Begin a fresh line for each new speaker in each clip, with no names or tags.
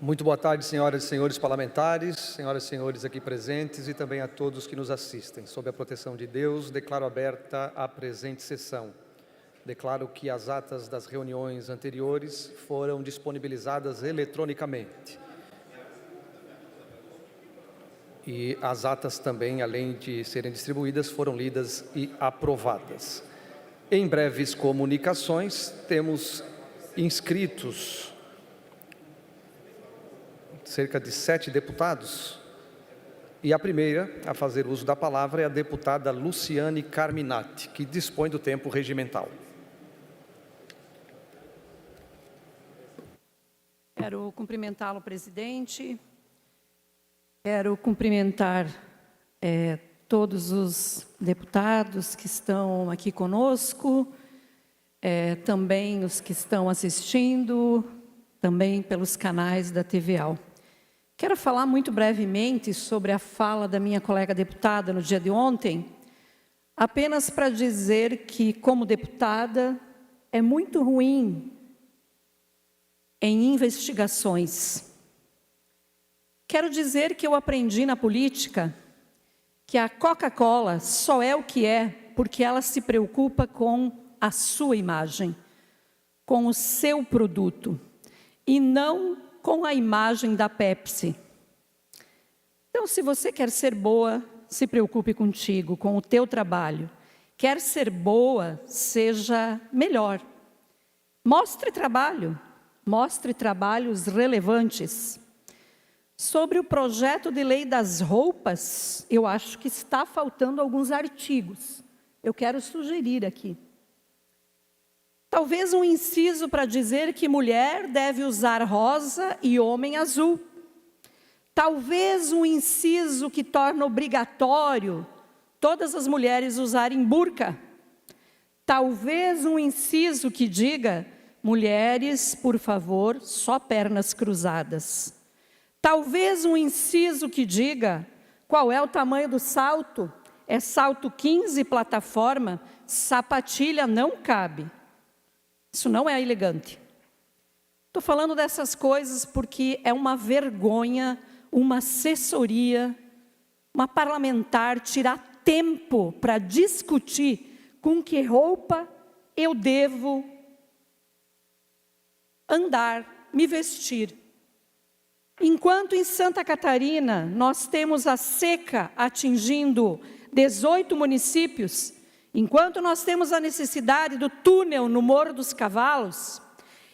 Muito boa tarde, senhoras e senhores parlamentares, senhoras e senhores aqui presentes e também a todos que nos assistem. Sob a proteção de Deus, declaro aberta a presente sessão. Declaro que as atas das reuniões anteriores foram disponibilizadas eletronicamente. E as atas também, além de serem distribuídas, foram lidas e aprovadas. Em breves comunicações, temos inscritos cerca de 7 deputados, e a primeira a fazer uso da palavra é a deputada Luciane Carminati, que dispõe do tempo regimental.
Quero cumprimentá-lo, presidente. Quero cumprimentar todos os deputados que estão aqui conosco, também os que estão assistindo, também pelos canais da TVAL. Quero falar muito brevemente sobre a fala da minha colega deputada no dia de ontem, apenas para dizer que, como deputada, é muito ruim em investigações. Quero dizer que eu aprendi na política que a Coca-Cola só é o que é porque ela se preocupa com a sua imagem, com o seu produto, e não com a imagem da Pepsi. Então, se você quer ser boa, se preocupe contigo, com o teu trabalho. Quer ser boa, seja melhor. Mostre trabalho, mostre trabalhos relevantes. Sobre o projeto de lei das roupas, eu acho que está faltando alguns artigos. Eu quero sugerir aqui. Talvez um inciso para dizer que mulher deve usar rosa e homem azul. Talvez um inciso que torna obrigatório todas as mulheres usarem burca. Talvez um inciso que diga, mulheres, por favor, só pernas cruzadas. Talvez um inciso que diga, qual é o tamanho do salto? É salto 15, plataforma, sapatilha não cabe. Isso não é elegante. Estou falando dessas coisas porque é uma vergonha, uma assessoria, uma parlamentar tirar tempo para discutir com que roupa eu devo andar, me vestir. Enquanto em Santa Catarina nós temos a seca atingindo 18 municípios, enquanto nós temos a necessidade do túnel no Morro dos Cavalos,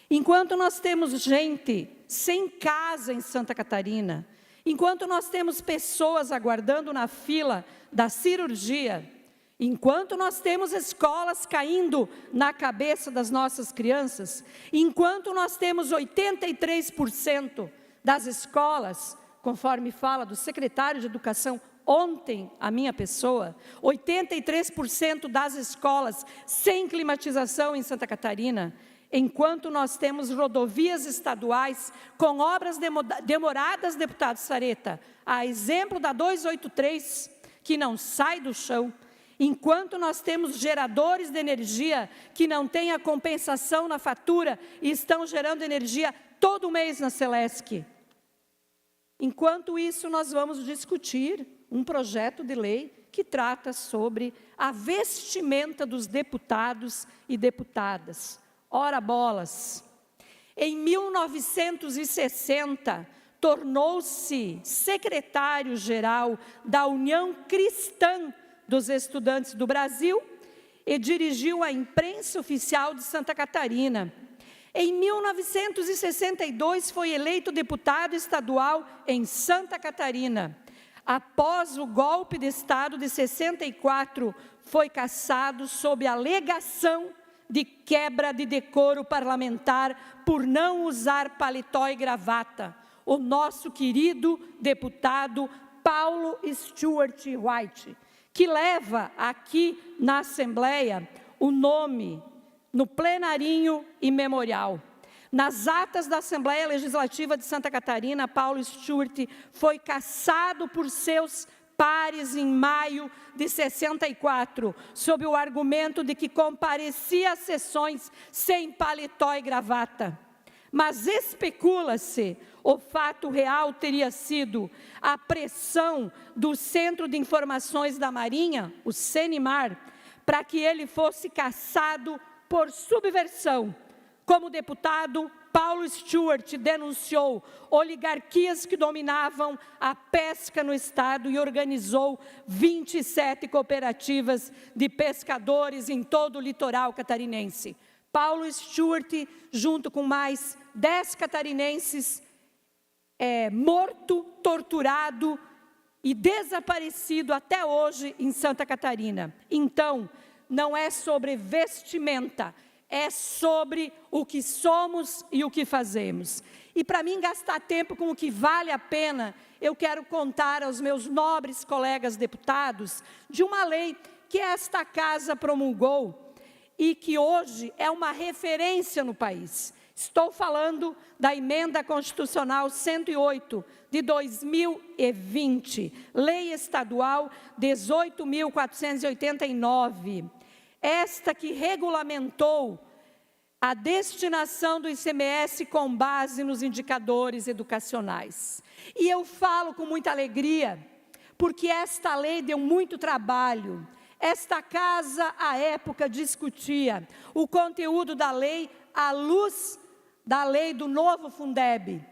enquanto nós temos gente sem casa em Santa Catarina, enquanto nós temos pessoas aguardando na fila da cirurgia, enquanto nós temos escolas caindo na cabeça das nossas crianças, enquanto nós temos 83% das escolas, conforme fala do secretário de Educação, ontem, a minha pessoa, 83% das escolas sem climatização em Santa Catarina, enquanto nós temos rodovias estaduais com obras demoradas, deputado Sareta, a exemplo da 283, que não sai do chão, enquanto nós temos geradores de energia que não têm a compensação na fatura e estão gerando energia todo mês na Celesc. Enquanto isso, nós vamos discutir um projeto de lei que trata sobre a vestimenta dos deputados e deputadas. Ora bolas! Em 1960, tornou-se secretário-geral da União Cristã dos Estudantes do Brasil e dirigiu a imprensa oficial de Santa Catarina. Em 1962, foi eleito deputado estadual em Santa Catarina. Após o golpe de Estado de 64, foi cassado sob a alegação de quebra de decoro parlamentar por não usar paletó e gravata. O nosso querido deputado Paulo Stuart White, que leva aqui na Assembleia o nome no plenarinho e memorial. Nas atas da Assembleia Legislativa de Santa Catarina, Paulo Stuart foi cassado por seus pares em maio de 64, sob o argumento de que comparecia às sessões sem paletó e gravata. mas especula-se o fato real teria sido a pressão do Centro de Informações da Marinha, o CENIMAR, para que ele fosse cassado por subversão. Como deputado, Paulo Stewart denunciou oligarquias que dominavam a pesca no estado e organizou 27 cooperativas de pescadores em todo o litoral catarinense. Paulo Stewart, junto com mais 10 catarinenses, morto, torturado e desaparecido até hoje em Santa Catarina. Então, não é sobre vestimenta, é sobre o que somos e o que fazemos. E para mim gastar tempo com o que vale a pena, eu quero contar aos meus nobres colegas deputados de uma lei que esta casa promulgou e que hoje é uma referência no país. Estou falando da Emenda Constitucional 108 de 2020, Lei Estadual 18.489. Esta que regulamentou a destinação do ICMS com base nos indicadores educacionais. E eu falo com muita alegria, porque esta lei deu muito trabalho. Esta casa, à época, discutia o conteúdo da lei à luz da lei do novo Fundeb.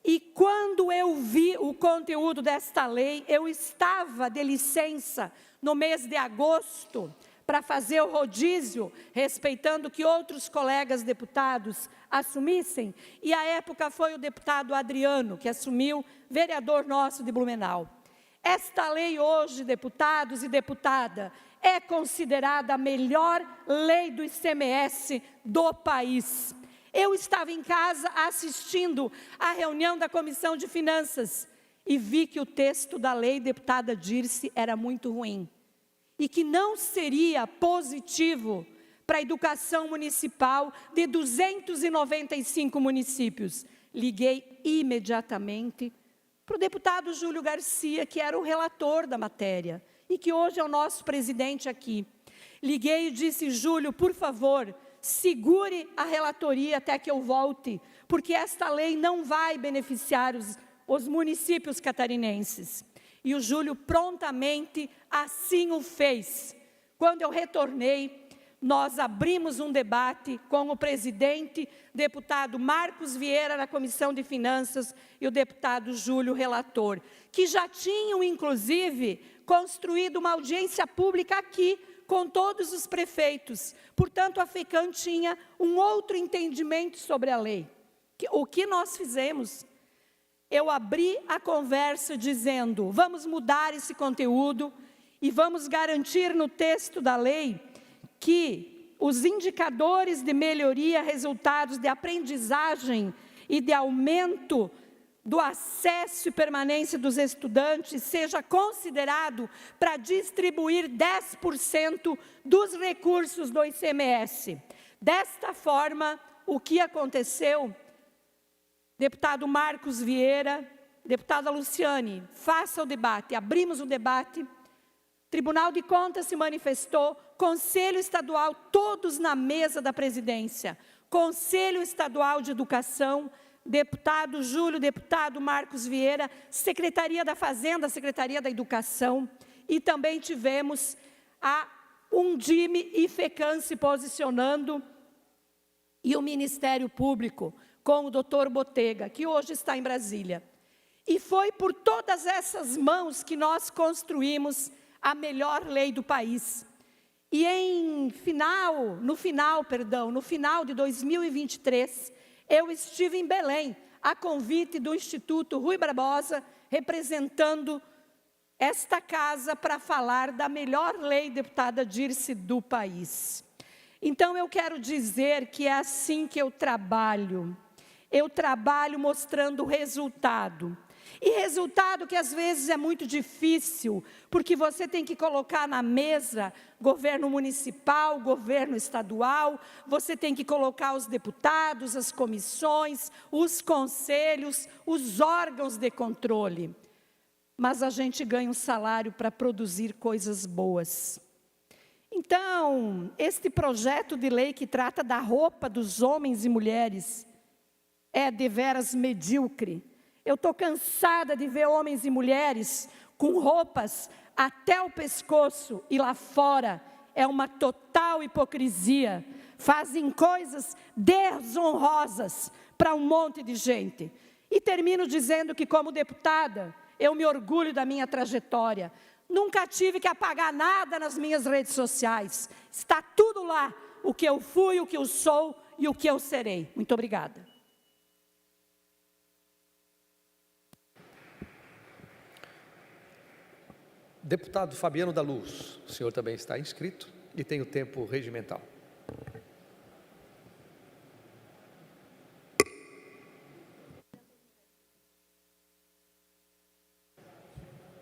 E quando eu vi o conteúdo desta lei, eu estava de licença no mês de agosto para fazer o rodízio, respeitando que outros colegas deputados assumissem. E à época foi o deputado Adriano que assumiu, vereador nosso de Blumenau. Esta lei hoje, deputados e deputada, é considerada a melhor lei do ICMS do país. Eu estava em casa assistindo à reunião da Comissão de Finanças e vi que o texto da lei, deputada Dirce, era muito ruim. E que não seria positivo para a educação municipal de 295 municípios. Liguei imediatamente para o deputado Júlio Garcia, que era o relator da matéria, e que hoje é o nosso presidente aqui. Liguei e disse: Júlio, por favor, segure a relatoria até que eu volte, porque esta lei não vai beneficiar os municípios catarinenses. E o Júlio prontamente assim o fez. Quando eu retornei, nós abrimos um debate com o presidente, deputado Marcos Vieira, na Comissão de Finanças, e o deputado Júlio, relator, que já tinham, inclusive, construído uma audiência pública aqui, com todos os prefeitos. Portanto, a FECAM tinha um outro entendimento sobre a lei. O que nós fizemos? Eu abri a conversa dizendo: vamos mudar esse conteúdo e vamos garantir no texto da lei que os indicadores de melhoria, resultados de aprendizagem e de aumento do acesso e permanência dos estudantes seja considerado para distribuir 10% dos recursos do ICMS. Desta forma, o que aconteceu? Deputado Marcos Vieira, deputada Luciane, faça o debate. Abrimos o debate, Tribunal de Contas se manifestou, Conselho Estadual, todos na mesa da presidência, Conselho Estadual de Educação, deputado Júlio, deputado Marcos Vieira, Secretaria da Fazenda, Secretaria da Educação, e também tivemos a Undime e FECAM se posicionando, e o Ministério Público, com o doutor Botega, que hoje está em Brasília. E foi por todas essas mãos que nós construímos a melhor lei do país. E no final de 2023, eu estive em Belém, a convite do Instituto Rui Barbosa, representando esta casa para falar da melhor lei, deputada Dirce, do país. Então, eu quero dizer que é assim que eu trabalho. Eu trabalho mostrando resultado. E resultado que às vezes é muito difícil, porque você tem que colocar na mesa governo municipal, governo estadual, você tem que colocar os deputados, as comissões, os conselhos, os órgãos de controle. Mas a gente ganha um salário para produzir coisas boas. Então, este projeto de lei que trata da roupa dos homens e mulheres, é deveras medíocre. Eu estou cansada de ver homens e mulheres com roupas até o pescoço e lá fora é uma total hipocrisia. Fazem coisas desonrosas para um monte de gente. E termino dizendo que, como deputada, eu me orgulho da minha trajetória. Nunca tive que apagar nada nas minhas redes sociais. Está tudo lá, o que eu fui, o que eu sou e o que eu serei. Muito obrigada.
Deputado Fabiano da Luz, o senhor também está inscrito e tem o tempo regimental.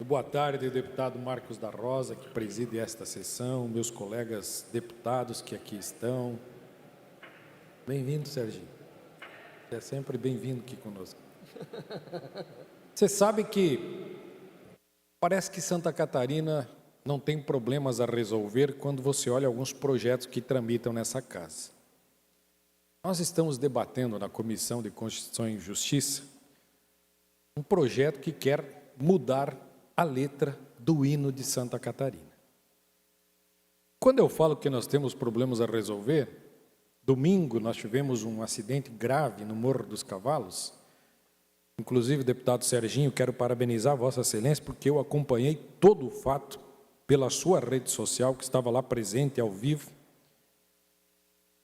Boa tarde, deputado Marcos da Rosa, que preside esta sessão, meus colegas deputados que aqui estão. Bem-vindo, Serginho. É sempre bem-vindo aqui conosco. Você sabe que parece que Santa Catarina não tem problemas a resolver quando você olha alguns projetos que tramitam nessa casa. Nós estamos debatendo na Comissão de Constituição e Justiça um projeto que quer mudar a letra do hino de Santa Catarina. Quando eu falo que nós temos problemas a resolver, domingo nós tivemos um acidente grave no Morro dos Cavalos. Inclusive, deputado Serginho, quero parabenizar Vossa Excelência, porque eu acompanhei todo o fato pela sua rede social, que estava lá presente ao vivo.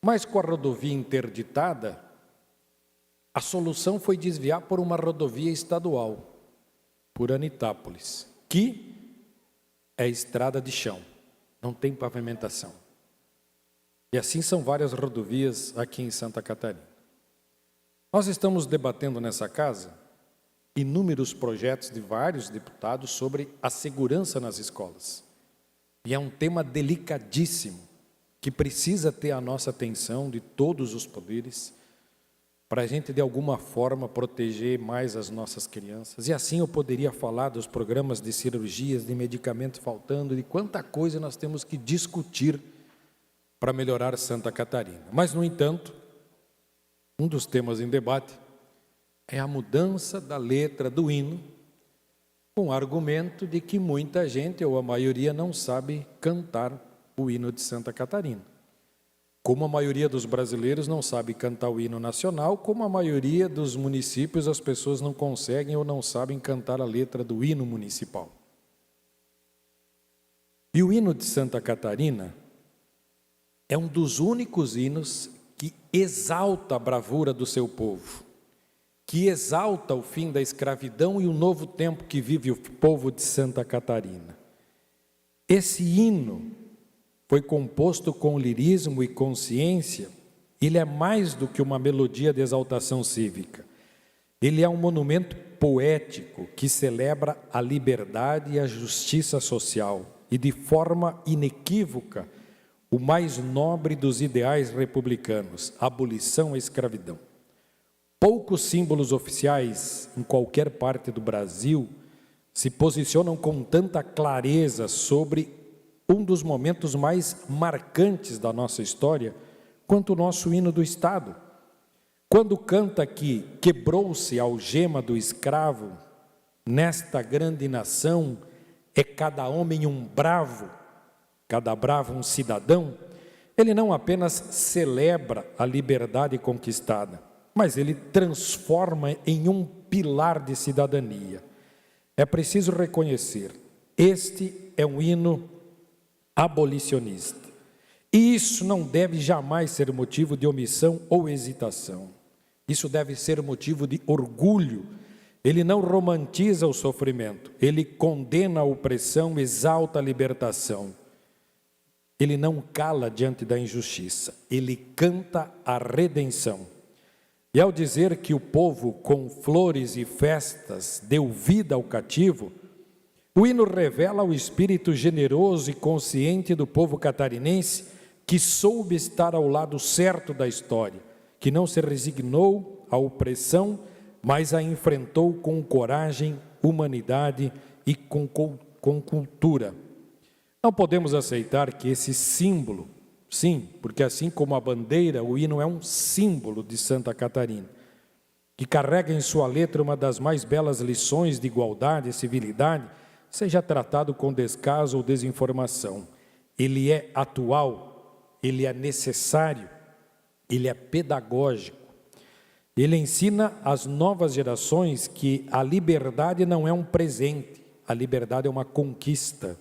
Mas com a rodovia interditada, a solução foi desviar por uma rodovia estadual, por Anitápolis, que é estrada de chão, não tem pavimentação. E assim são várias rodovias aqui em Santa Catarina. Nós estamos debatendo nessa casa inúmeros projetos de vários deputados sobre a segurança nas escolas. E é um tema delicadíssimo, que precisa ter a nossa atenção de todos os poderes, para a gente, de alguma forma, proteger mais as nossas crianças. E assim eu poderia falar dos programas de cirurgias, de medicamentos faltando, de quanta coisa nós temos que discutir para melhorar Santa Catarina. Mas, no entanto, um dos temas em debate é a mudança da letra do hino, com o argumento de que muita gente, ou a maioria, não sabe cantar o hino de Santa Catarina. Como a maioria dos brasileiros não sabe cantar o hino nacional, como a maioria dos municípios as pessoas não conseguem ou não sabem cantar a letra do hino municipal. E o hino de Santa Catarina é um dos únicos hinos que exalta a bravura do seu povo, que exalta o fim da escravidão e o novo tempo que vive o povo de Santa Catarina. Esse hino foi composto com lirismo e consciência. Ele é mais do que uma melodia de exaltação cívica. Ele é um monumento poético que celebra a liberdade e a justiça social e, de forma inequívoca, o mais nobre dos ideais republicanos, a abolição à escravidão. Poucos símbolos oficiais em qualquer parte do Brasil se posicionam com tanta clareza sobre um dos momentos mais marcantes da nossa história, quanto o nosso hino do Estado. Quando canta que quebrou-se a algema do escravo, nesta grande nação é cada homem um bravo, cada bravo um cidadão, ele não apenas celebra a liberdade conquistada, mas ele transforma em um pilar de cidadania. É preciso reconhecer, este é um hino abolicionista. E isso não deve jamais ser motivo de omissão ou hesitação. Isso deve ser motivo de orgulho. Ele não romantiza o sofrimento, ele condena a opressão, exalta a libertação. Ele não cala diante da injustiça, ele canta a redenção. E ao dizer que o povo com flores e festas deu vida ao cativo, o hino revela o espírito generoso e consciente do povo catarinense que soube estar ao lado certo da história, que não se resignou à opressão, mas a enfrentou com coragem, humanidade e com cultura. Não podemos aceitar que esse símbolo, sim, porque assim como a bandeira, o hino é um símbolo de Santa Catarina. que carrega em sua letra uma das mais belas lições de igualdade e civilidade, seja tratado com descaso ou desinformação. Ele é atual, ele é necessário, ele é pedagógico. Ele ensina às novas gerações que a liberdade não é um presente, a liberdade é uma conquista.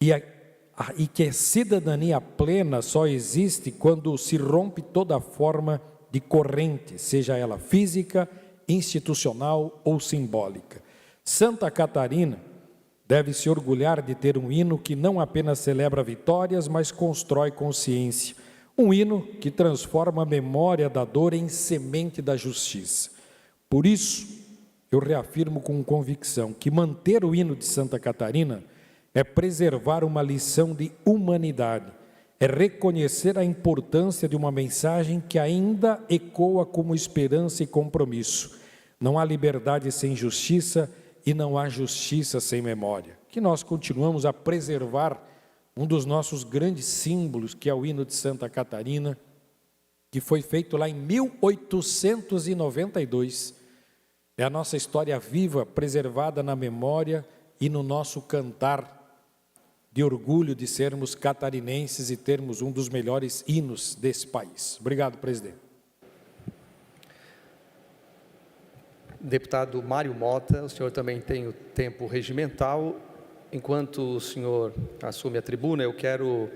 E que a cidadania plena só existe quando se rompe toda forma de corrente, seja ela física, institucional ou simbólica. Santa Catarina deve se orgulhar de ter um hino que não apenas celebra vitórias, mas constrói consciência. Um hino que transforma a memória da dor em semente da justiça. Por isso, eu reafirmo com convicção que manter o hino de Santa Catarina é preservar uma lição de humanidade, é reconhecer a importância de uma mensagem que ainda ecoa como esperança e compromisso. Não há liberdade sem justiça e não há justiça sem memória. Que nós continuamos a preservar um dos nossos grandes símbolos, que é o hino de Santa Catarina, que foi feito lá em 1892. É a nossa história viva, preservada na memória e no nosso cantar de orgulho de sermos catarinenses e termos um dos melhores hinos desse país. Obrigado, presidente.
Deputado Mário Mota, o senhor também tem o tempo regimental. Enquanto o senhor assume a tribuna, eu quero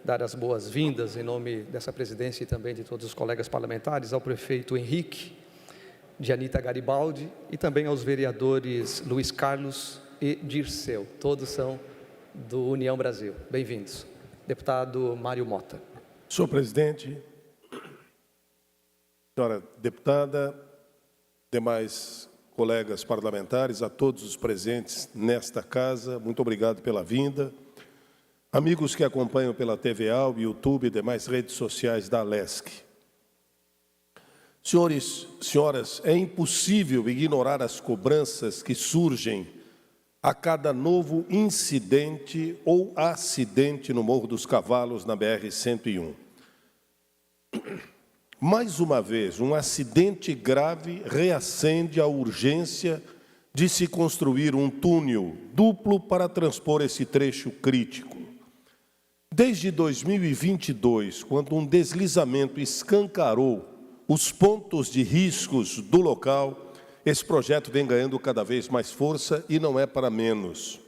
dar as boas-vindas, em nome dessa presidência e também de todos os colegas parlamentares, ao prefeito Henrique, de Anita Garibaldi, e também aos vereadores Luiz Carlos e Dirceu. Todos são do União Brasil. Bem-vindos. Deputado Mário Mota.
Senhor presidente, senhora deputada, demais colegas parlamentares, a todos os presentes nesta casa, muito obrigado pela vinda. Amigos que acompanham pela TVA, YouTube e demais redes sociais da ALESC. Senhores, senhoras, é impossível ignorar as cobranças que surgem a cada novo incidente ou acidente no Morro dos Cavalos, na BR-101. Mais uma vez, um acidente grave reacende a urgência de se construir um túnel duplo para transpor esse trecho crítico. Desde 2022, quando um deslizamento escancarou os pontos de riscos do local, esse projeto vem ganhando cada vez mais força e não é para menos.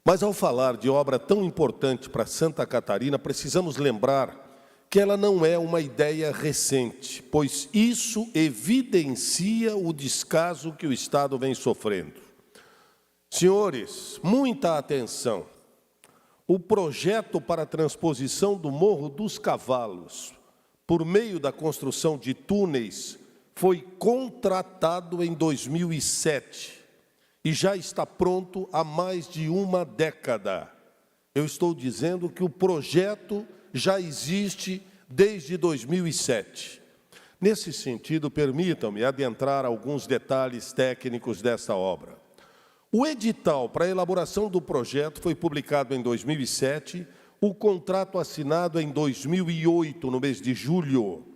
Mas ao falar de obra tão importante para Santa Catarina, precisamos lembrar que ela não é uma ideia recente, pois isso evidencia o descaso que o Estado vem sofrendo. Senhores, muita atenção. O projeto para a transposição do Morro dos Cavalos, por meio da construção de túneis, foi contratado em 2007 e já está pronto há mais de uma década. Eu estou dizendo que o projeto já existe desde 2007. Nesse sentido, permitam-me adentrar alguns detalhes técnicos dessa obra. O edital para a elaboração do projeto foi publicado em 2007, o contrato assinado em 2008, no mês de julho.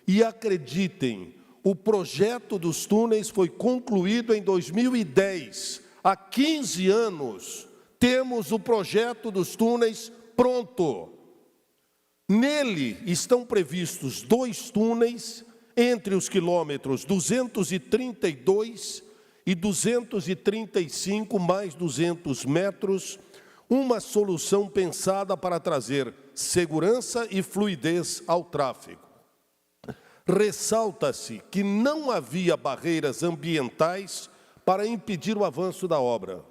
E acreditem, o projeto dos túneis foi concluído em 2010. Há 15 anos, temos o projeto dos túneis pronto. Nele estão previstos 2 túneis entre os quilômetros 232 e 235 mais 200 metros, uma solução pensada para trazer segurança e fluidez ao tráfego. Ressalta-se que não havia barreiras ambientais para impedir o avanço da obra.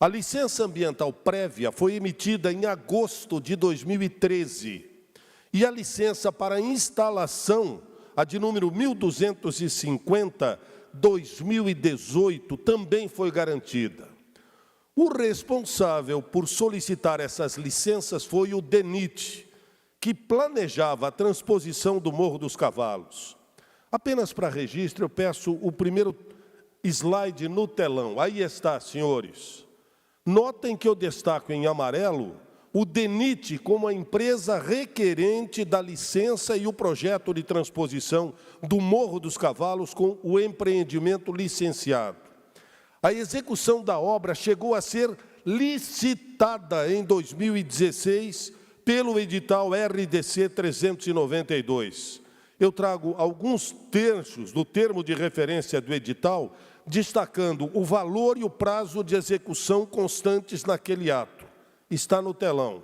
A licença ambiental prévia foi emitida em agosto de 2013 e a licença para instalação, a de número 1250/2018, também foi garantida. O responsável por solicitar essas licenças foi o DENIT, que planejava a transposição do Morro dos Cavalos. Apenas para registro, eu peço o primeiro slide no telão. Aí está, senhores. Notem que eu destaco em amarelo o DENIT como a empresa requerente da licença e o projeto de transposição do Morro dos Cavalos com o empreendimento licenciado. A execução da obra chegou a ser licitada em 2016 pelo edital RDC 392. Eu trago alguns trechos do termo de referência do edital, destacando o valor e o prazo de execução constantes naquele ato. Está no telão.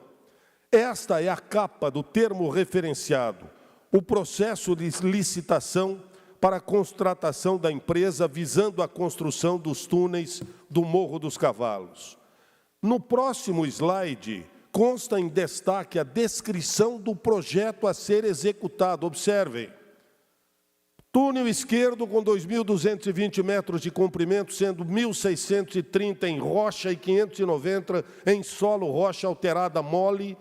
Esta é a capa do termo referenciado, o processo de licitação para a contratação da empresa visando a construção dos túneis do Morro dos Cavalos. No próximo slide, consta em destaque a descrição do projeto a ser executado. Observem. Túnel esquerdo com 2.220 metros de comprimento, sendo 1.630 em rocha e 590 em solo rocha alterada mole.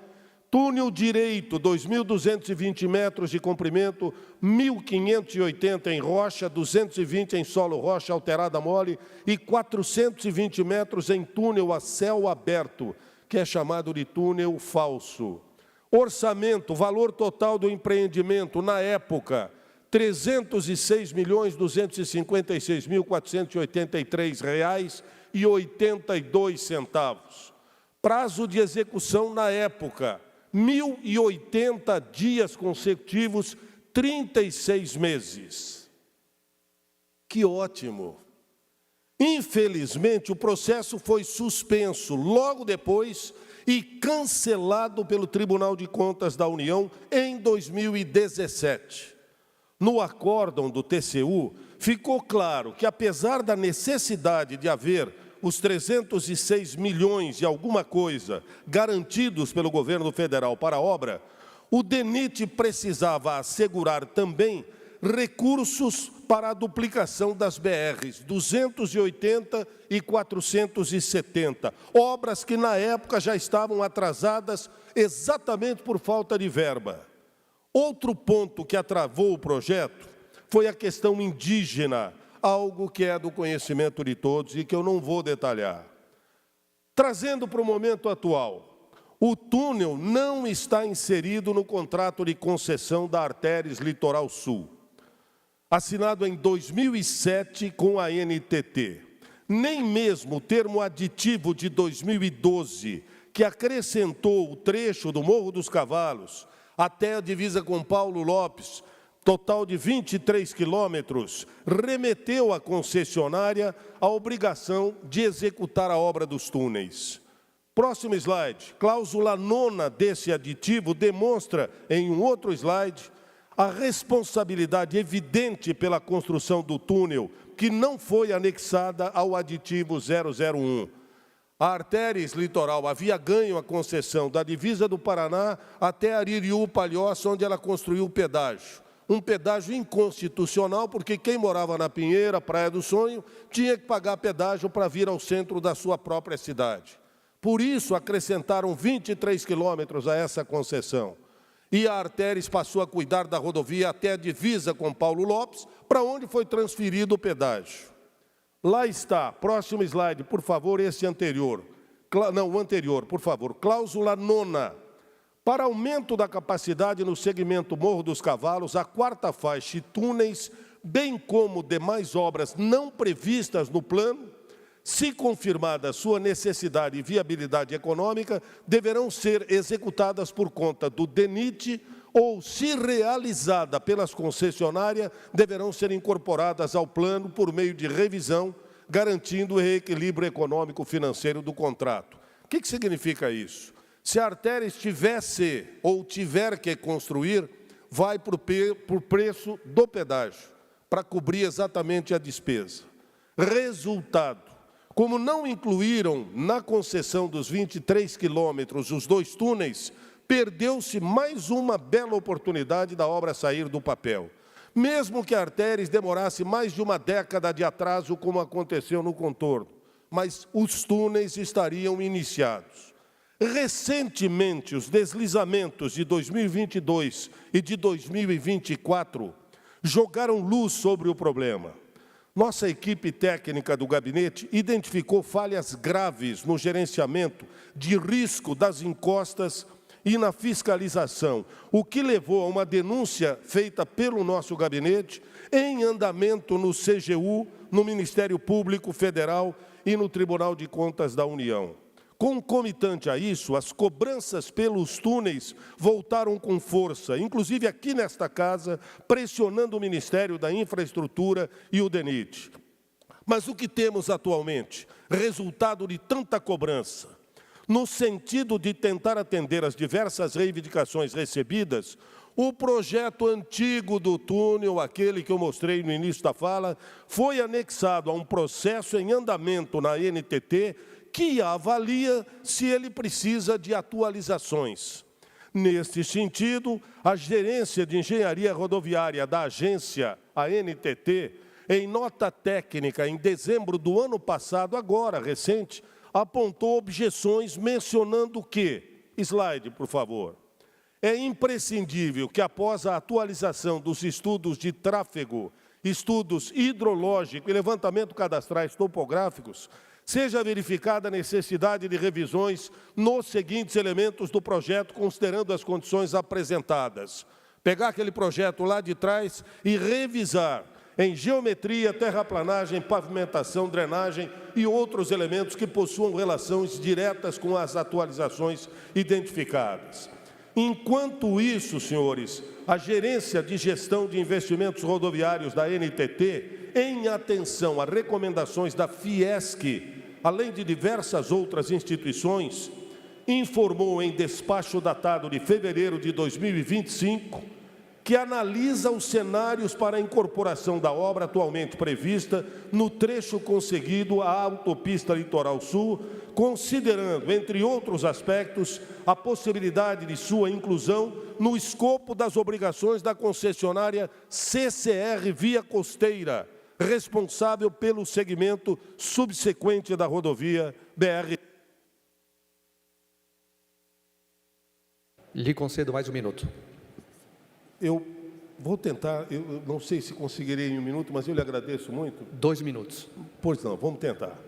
Túnel direito, 2.220 metros de comprimento, 1.580 em rocha, 220 em solo rocha alterada mole e 420 metros em túnel a céu aberto, que é chamado de túnel falso. Orçamento, valor total do empreendimento, na época, R$ 306.256.483,82. Prazo de execução na época, 1.080 dias consecutivos, 36 meses. Que ótimo! Infelizmente, o processo foi suspenso logo depois e cancelado pelo Tribunal de Contas da União em 2017. No acórdão do TCU, ficou claro que, apesar da necessidade de haver os 306 milhões e alguma coisa garantidos pelo governo federal para a obra, o DENIT precisava assegurar também recursos para a duplicação das BRs 280 e 470, obras que na época já estavam atrasadas exatamente por falta de verba. Outro ponto que atravou o projeto foi a questão indígena, algo que é do conhecimento de todos e que eu não vou detalhar. Trazendo para o momento atual, o túnel não está inserido no contrato de concessão da Artéries Litoral Sul, assinado em 2007 com a ANTT. Nem mesmo o termo aditivo de 2012, que acrescentou o trecho do Morro dos Cavalos até a divisa com Paulo Lopes, total de 23 quilômetros, remeteu à concessionária a obrigação de executar a obra dos túneis. Próximo slide. Cláusula 9ª desse aditivo demonstra, em um outro slide, a responsabilidade evidente pela construção do túnel, que não foi anexada ao aditivo 001. A Artéries Litoral havia ganho a concessão da divisa do Paraná até Aririú, Palhoça, onde ela construiu o pedágio. Um pedágio inconstitucional, porque quem morava na Pinheira, Praia do Sonho, tinha que pagar pedágio para vir ao centro da sua própria cidade. Por isso, acrescentaram 23 quilômetros a essa concessão. E a Artéries passou a cuidar da rodovia até a divisa com Paulo Lopes, para onde foi transferido o pedágio. Lá está, próximo slide, por favor, esse anterior. Não, o anterior, por favor. Cláusula 9ª. Para aumento da capacidade no segmento Morro dos Cavalos, a 4ª faixa e túneis, bem como demais obras não previstas no plano, se confirmada sua necessidade e viabilidade econômica, deverão ser executadas por conta do DENIT ou, se realizada pelas concessionárias, deverão ser incorporadas ao plano por meio de revisão, garantindo o reequilíbrio econômico-financeiro do contrato. O que significa isso? Se a Artéries tivesse ou tiver que construir, vai para o preço do pedágio, para cobrir exatamente a despesa. Resultado, como não incluíram na concessão dos 23 quilômetros os 2 túneis, perdeu-se mais uma bela oportunidade da obra sair do papel. Mesmo que a Artéries demorasse mais de uma década de atraso, como aconteceu no contorno, mas os túneis estariam iniciados. Recentemente, os deslizamentos de 2022 e de 2024 jogaram luz sobre o problema. Nossa equipe técnica do gabinete identificou falhas graves no gerenciamento de risco das encostas e na fiscalização, o que levou a uma denúncia feita pelo nosso gabinete em andamento no CGU, no Ministério Público Federal e no Tribunal de Contas da União. Concomitante a isso, as cobranças pelos túneis voltaram com força, inclusive aqui nesta casa, pressionando o Ministério da Infraestrutura e o DENIT. Mas o que temos atualmente? Resultado de tanta cobrança. No sentido de tentar atender às diversas reivindicações recebidas, o projeto antigo do túnel, aquele que eu mostrei no início da fala, foi anexado a um processo em andamento na NTT, que avalia se ele precisa de atualizações. Neste sentido, a Gerência de Engenharia Rodoviária da agência, a NTT, em nota técnica em dezembro do ano passado, agora recente, apontou objeções mencionando que, slide, por favor, é imprescindível que após a atualização dos estudos de tráfego, estudos hidrológicos e levantamento cadastrais topográficos, seja verificada a necessidade de revisões nos seguintes elementos do projeto, considerando as condições apresentadas. Pegar aquele projeto lá de trás e revisar em geometria, terraplanagem, pavimentação, drenagem e outros elementos que possuam relações diretas com as atualizações identificadas. Enquanto isso, senhores, a Gerência de Gestão de Investimentos Rodoviários da NTT, em atenção a recomendações da Fiesc, além de diversas outras instituições, informou em despacho datado de fevereiro de 2025 que analisa os cenários para a incorporação da obra atualmente prevista no trecho conseguido à Autopista Litoral Sul, considerando, entre outros aspectos, a possibilidade de sua inclusão no escopo das obrigações da concessionária CCR Via Costeira, responsável pelo segmento subsequente da rodovia BR.
Lhe concedo mais um minuto.
Eu vou tentar, eu não sei se conseguirei em um minuto, mas eu lhe agradeço muito.
2 minutos.
Pois não, vamos tentar.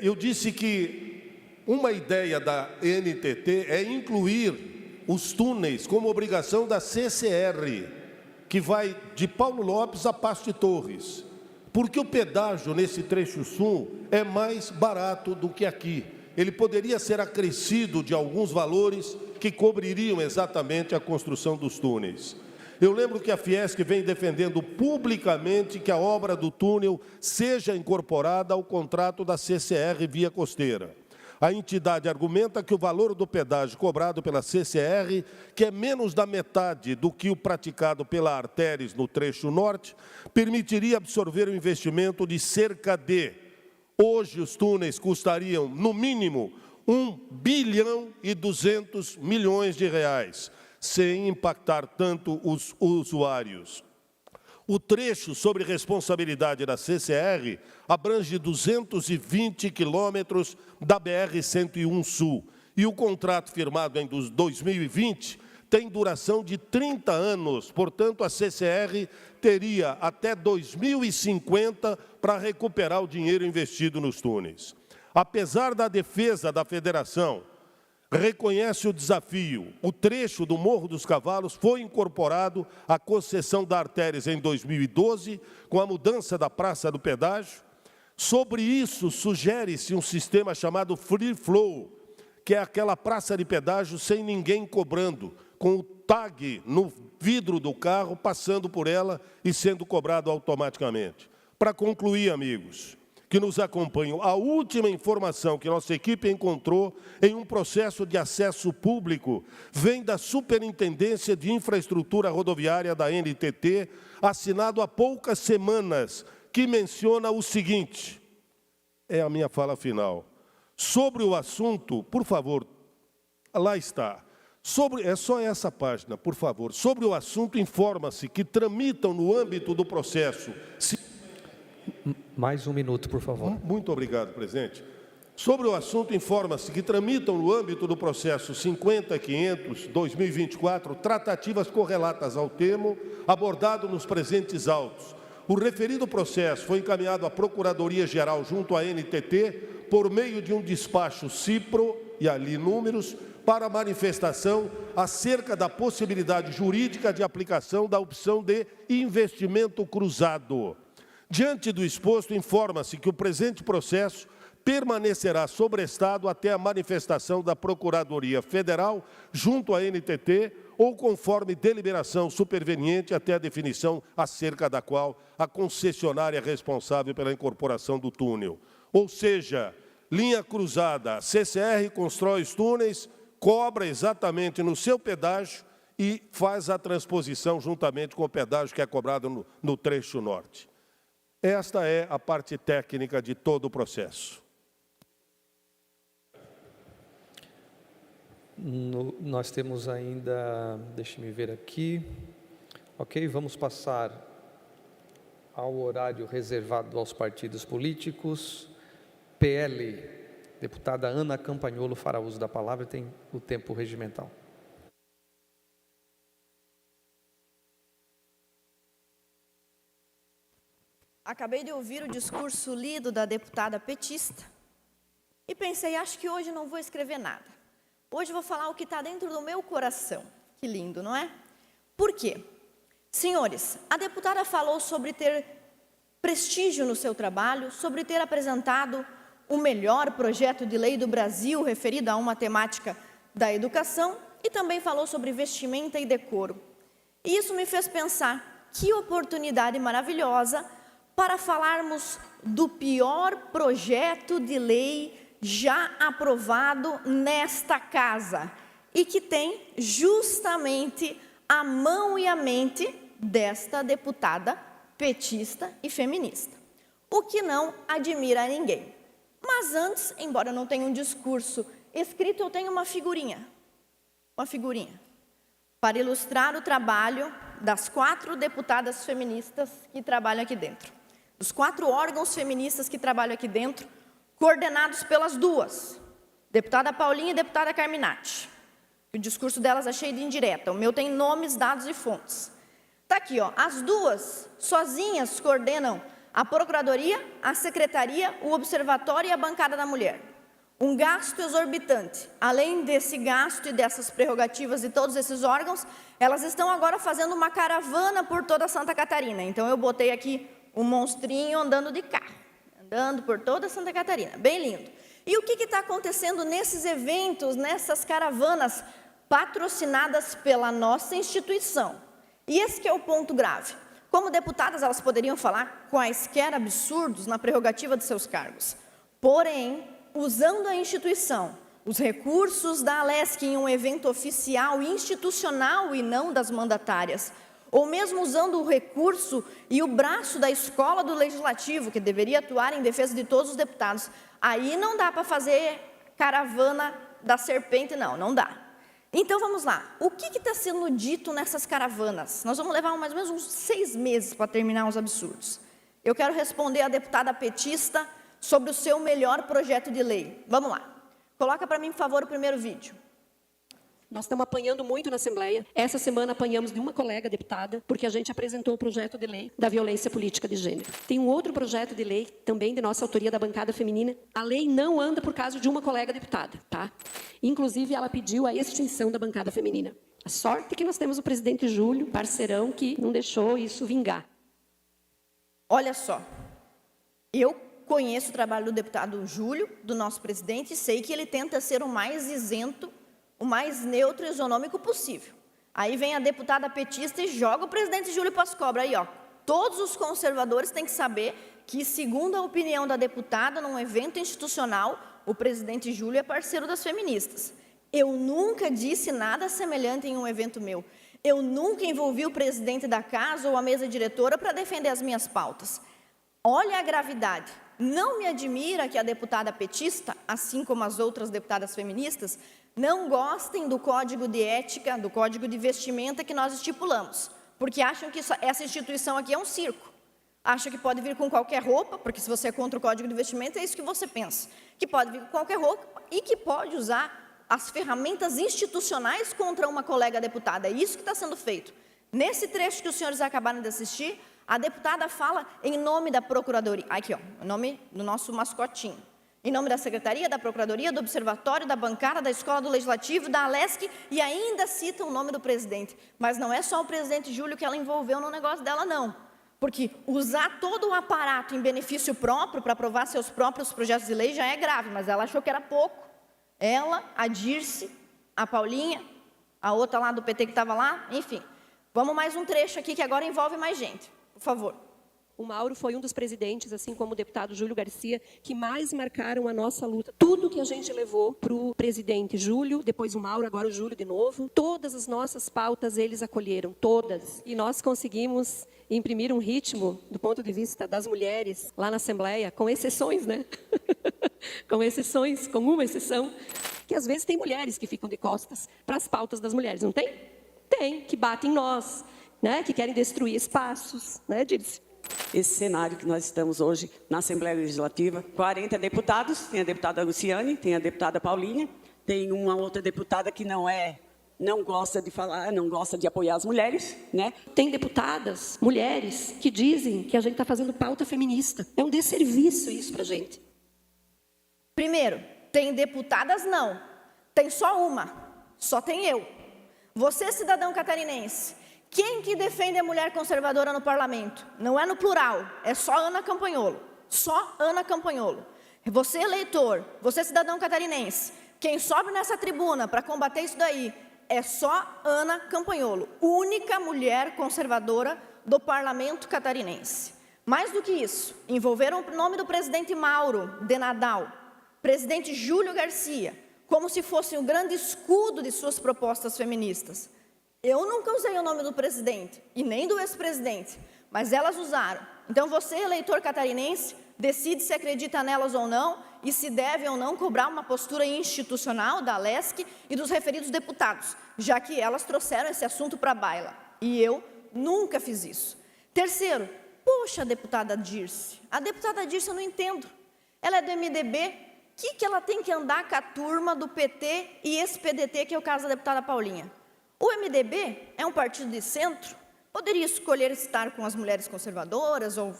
Eu disse que uma ideia da NTT é incluir os túneis como obrigação da CCR, que vai de Paulo Lopes a Pasto de Torres, porque o pedágio nesse trecho sul é mais barato do que aqui. Ele poderia ser acrescido de alguns valores que cobririam exatamente a construção dos túneis. Eu lembro que a Fiesc vem defendendo publicamente que a obra do túnel seja incorporada ao contrato da CCR Via Costeira. A entidade argumenta que o valor do pedágio cobrado pela CCR, que é menos da metade do que o praticado pela Artéries no trecho norte, permitiria absorver o investimento de cerca de... Hoje os túneis custariam, no mínimo, 1 bilhão e 200 milhões de reais, sem impactar tanto os usuários. O trecho sobre responsabilidade da CCR abrange 220 quilômetros da BR-101 Sul e o contrato firmado em 2020 tem duração de 30 anos, portanto, a CCR teria até 2050 para recuperar o dinheiro investido nos túneis. Apesar da defesa da federação, reconhece o desafio. O trecho do Morro dos Cavalos foi incorporado à concessão da Artéries em 2012, com a mudança da Praça do Pedágio. Sobre isso, sugere-se um sistema chamado Free Flow, que é aquela praça de pedágio sem ninguém cobrando, com o tag no vidro do carro, passando por ela e sendo cobrado automaticamente. Para concluir, amigos que nos acompanham, a última informação que nossa equipe encontrou em um processo de acesso público vem da Superintendência de Infraestrutura Rodoviária da NTT, assinado há poucas semanas, que menciona o seguinte, é a minha fala final, sobre o assunto, por favor, lá está, é só essa página, por favor, sobre o assunto informa-se que tramitam no âmbito do processo...
Mais um minuto, por favor.
Muito obrigado, presidente. Sobre o assunto, informa-se que tramitam no âmbito do processo 50.500/2024 tratativas correlatas ao termo abordado nos presentes autos, O referido processo foi encaminhado à Procuradoria-Geral junto à NTT por meio de um despacho CIPRO, e ali números, para manifestação acerca da possibilidade jurídica de aplicação da opção de investimento cruzado. Diante do exposto, informa-se que o presente processo permanecerá sobrestado até a manifestação da Procuradoria Federal junto à NTT ou conforme deliberação superveniente até a definição acerca da qual a concessionária é responsável pela incorporação do túnel. Ou seja, linha cruzada, a CCR constrói os túneis, cobra exatamente no seu pedágio e faz a transposição juntamente com o pedágio que é cobrado no trecho norte. Esta é a parte técnica de todo o processo.
Nós temos ainda, deixe-me ver aqui, ok, vamos passar ao horário reservado aos partidos políticos. PL, deputada Ana Campagnolo fará uso da palavra, tem o tempo regimental.
Acabei de ouvir o discurso lido da deputada petista e pensei, acho que hoje não vou escrever nada. Hoje vou falar o que está dentro do meu coração. Que lindo, não é? Por quê? Senhores, a deputada falou sobre ter prestígio no seu trabalho, sobre ter apresentado o melhor projeto de lei do Brasil referido a uma temática da educação e também falou sobre vestimenta e decoro. E isso me fez pensar, que oportunidade maravilhosa para falarmos do pior projeto de lei já aprovado nesta casa e que tem justamente a mão e a mente desta deputada petista e feminista, o que não admira a ninguém. Mas antes, embora eu não tenha um discurso escrito, eu tenho uma figurinha para ilustrar o trabalho das 4 deputadas feministas que trabalham aqui dentro, dos 4 órgãos feministas que trabalham aqui dentro, coordenados pelas 2, deputada Paulinha e deputada Carminati. O discurso delas é cheio de indireta, o meu tem nomes, dados e fontes. Está aqui, ó, as 2 sozinhas coordenam a Procuradoria, a Secretaria, o Observatório e a Bancada da Mulher. Um gasto exorbitante. Além desse gasto e dessas prerrogativas de todos esses órgãos, elas estão agora fazendo uma caravana por toda Santa Catarina. Então, eu botei aqui um monstrinho andando de carro, andando por toda Santa Catarina. Bem lindo. E o que está acontecendo nesses eventos, nessas caravanas patrocinadas pela nossa instituição? E esse que é o ponto grave. Como deputadas, elas poderiam falar quaisquer absurdos na prerrogativa de seus cargos. Porém, usando a instituição, os recursos da Alesc em um evento oficial institucional e não das mandatárias, ou mesmo usando o recurso e o braço da escola do Legislativo, que deveria atuar em defesa de todos os deputados, aí não dá para fazer caravana da serpente, não dá. Então, vamos lá. O que está sendo dito nessas caravanas? Nós vamos levar mais ou menos uns 6 meses para terminar os absurdos. Eu quero responder à deputada petista sobre o seu melhor projeto de lei. Vamos lá. Coloca para mim, por favor, o primeiro vídeo.
Nós estamos apanhando muito na Assembleia. Essa semana apanhamos de uma colega deputada, porque a gente apresentou o projeto de lei da violência política de gênero. Tem um outro projeto de lei, também de nossa autoria da bancada feminina. A lei não anda por causa de uma colega deputada, tá? Inclusive, ela pediu a extinção da bancada feminina. A sorte é que nós temos o presidente Júlio, parceirão, que não deixou isso vingar.
Olha só, eu conheço o trabalho do deputado Júlio, do nosso presidente, e sei que ele tenta ser o mais isento, o mais neutro e isonômico possível. Aí vem a deputada petista e joga o presidente Júlio para as cobras. Aí, ó, todos os conservadores têm que saber que, segundo a opinião da deputada, num evento institucional, o presidente Júlio é parceiro das feministas. Eu nunca disse nada semelhante em um evento meu. Eu nunca envolvi o presidente da casa ou a mesa diretora para defender as minhas pautas. Olha a gravidade. Não me admira que a deputada petista, assim como as outras deputadas feministas, não gostem do código de ética, do código de vestimenta que nós estipulamos, porque acham que essa instituição aqui é um circo. Acham que pode vir com qualquer roupa, porque se você é contra o código de vestimenta, é isso que você pensa, que pode vir com qualquer roupa e que pode usar as ferramentas institucionais contra uma colega deputada. É isso que está sendo feito. Nesse trecho que os senhores acabaram de assistir, A deputada fala em nome da Procuradoria, aqui ó, em nome do nosso mascotinho, em nome da Secretaria, da Procuradoria, do Observatório, da bancada, da Escola do Legislativo, da Alesc, e ainda cita o nome do presidente. Mas não é só o presidente Júlio que ela envolveu no negócio dela, não. Porque usar todo o aparato em benefício próprio para aprovar seus próprios projetos de lei já é grave, mas ela achou que era pouco. Ela, a Dirce, a Paulinha, a outra lá do PT que estava lá, enfim. Vamos mais um trecho aqui que agora envolve mais gente, por favor.
O Mauro foi um dos presidentes, assim como o deputado Júlio Garcia, que mais marcaram a nossa luta. Tudo que a gente levou para o presidente Júlio, depois o Mauro, agora o Júlio de novo, todas as nossas pautas eles acolheram, todas. E nós conseguimos imprimir um ritmo, do ponto de vista das mulheres, lá na Assembleia, com exceções, né? Com exceções, com uma exceção, que às vezes tem mulheres que ficam de costas para as pautas das mulheres, não tem? Tem, que batem em nós, né? Que querem destruir espaços, né, Dirce?
Esse cenário que nós estamos hoje na Assembleia Legislativa, 40 deputados, tem a deputada Luciane, tem a deputada Paulinha, tem uma outra deputada que não gosta de falar, não gosta de apoiar as mulheres, né?
Tem deputadas, mulheres, que dizem que a gente está fazendo pauta feminista. É um desserviço isso para a gente.
Primeiro, tem deputadas não, tem só uma, só tem eu. Você, cidadão catarinense, quem que defende a mulher conservadora no parlamento? Não é no plural, é só Ana Campanholo. Só Ana Campanholo. Você, eleitor, você, cidadão catarinense, quem sobe nessa tribuna para combater isso daí é só Ana Campanholo, única mulher conservadora do parlamento catarinense. Mais do que isso, envolveram o nome do presidente Mauro de Nadal, presidente Júlio Garcia, como se fosse um grande escudo de suas propostas feministas. Eu nunca usei o nome do presidente, e nem do ex-presidente, mas elas usaram. Então você, eleitor catarinense, decide se acredita nelas ou não, e se deve ou não cobrar uma postura institucional da Alesc e dos referidos deputados, já que elas trouxeram esse assunto para a baila. E eu nunca fiz isso. Terceiro, poxa, deputada Dirce. A deputada Dirce eu não entendo. Ela é do MDB, o que ela tem que andar com a turma do PT e ex-PDT, que é o caso da deputada Paulinha? O MDB é um partido de centro, poderia escolher estar com as mulheres conservadoras ou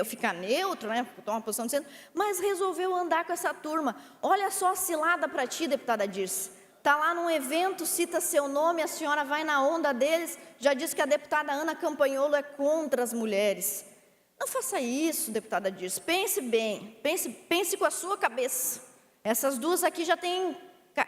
ficar neutro, né, tomar uma posição de centro, mas resolveu andar com essa turma. Olha só a cilada para ti, deputada Dirce. Está lá num evento, cita seu nome, a senhora vai na onda deles, já disse que a deputada Ana Campanholo é contra as mulheres. Não faça isso, deputada Dirce, pense bem, pense com a sua cabeça. Essas duas aqui já têm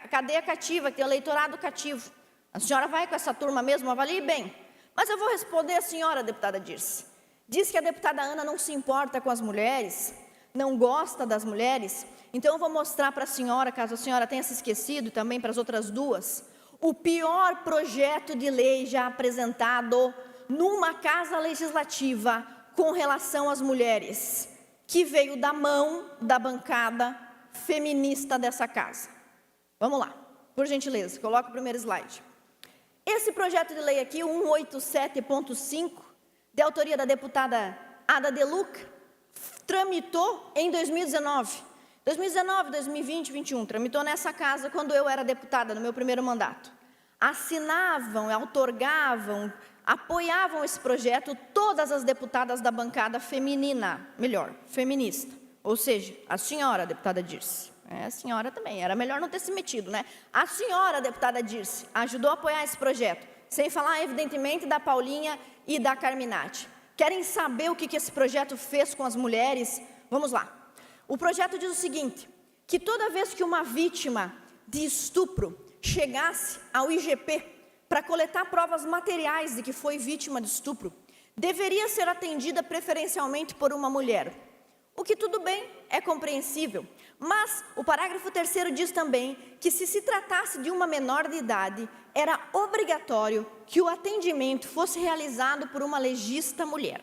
cadeia cativa, tem eleitorado cativo. A senhora vai com essa turma mesmo, avalie bem. Mas eu vou responder a senhora, deputada Dirce. Diz que a deputada Ana não se importa com as mulheres, não gosta das mulheres. Então eu vou mostrar para a senhora, caso a senhora tenha se esquecido, e também para as outras duas, o pior projeto de lei já apresentado numa casa legislativa com relação às mulheres, que veio da mão da bancada feminista dessa casa. Vamos lá, por gentileza, coloca o primeiro slide. Esse projeto de lei aqui, 187.5, de autoria da deputada Ada De Luca, tramitou em 2019. 2019, 2020, 2021, tramitou nessa casa quando eu era deputada, no meu primeiro mandato. Assinavam, outorgavam, apoiavam esse projeto todas as deputadas da bancada feminina, melhor, feminista. Ou seja, a senhora, deputada Dirce. A senhora também, era melhor não ter se metido, né? A senhora, deputada Dirce, ajudou a apoiar esse projeto, sem falar, evidentemente, da Paulinha e da Carminati. Querem saber o que esse projeto fez com as mulheres? Vamos lá. O projeto diz o seguinte, que toda vez que uma vítima de estupro chegasse ao IGP para coletar provas materiais de que foi vítima de estupro, deveria ser atendida preferencialmente por uma mulher. O que tudo bem, é compreensível, mas o parágrafo 3º diz também que se tratasse de uma menor de idade, era obrigatório que o atendimento fosse realizado por uma legista mulher.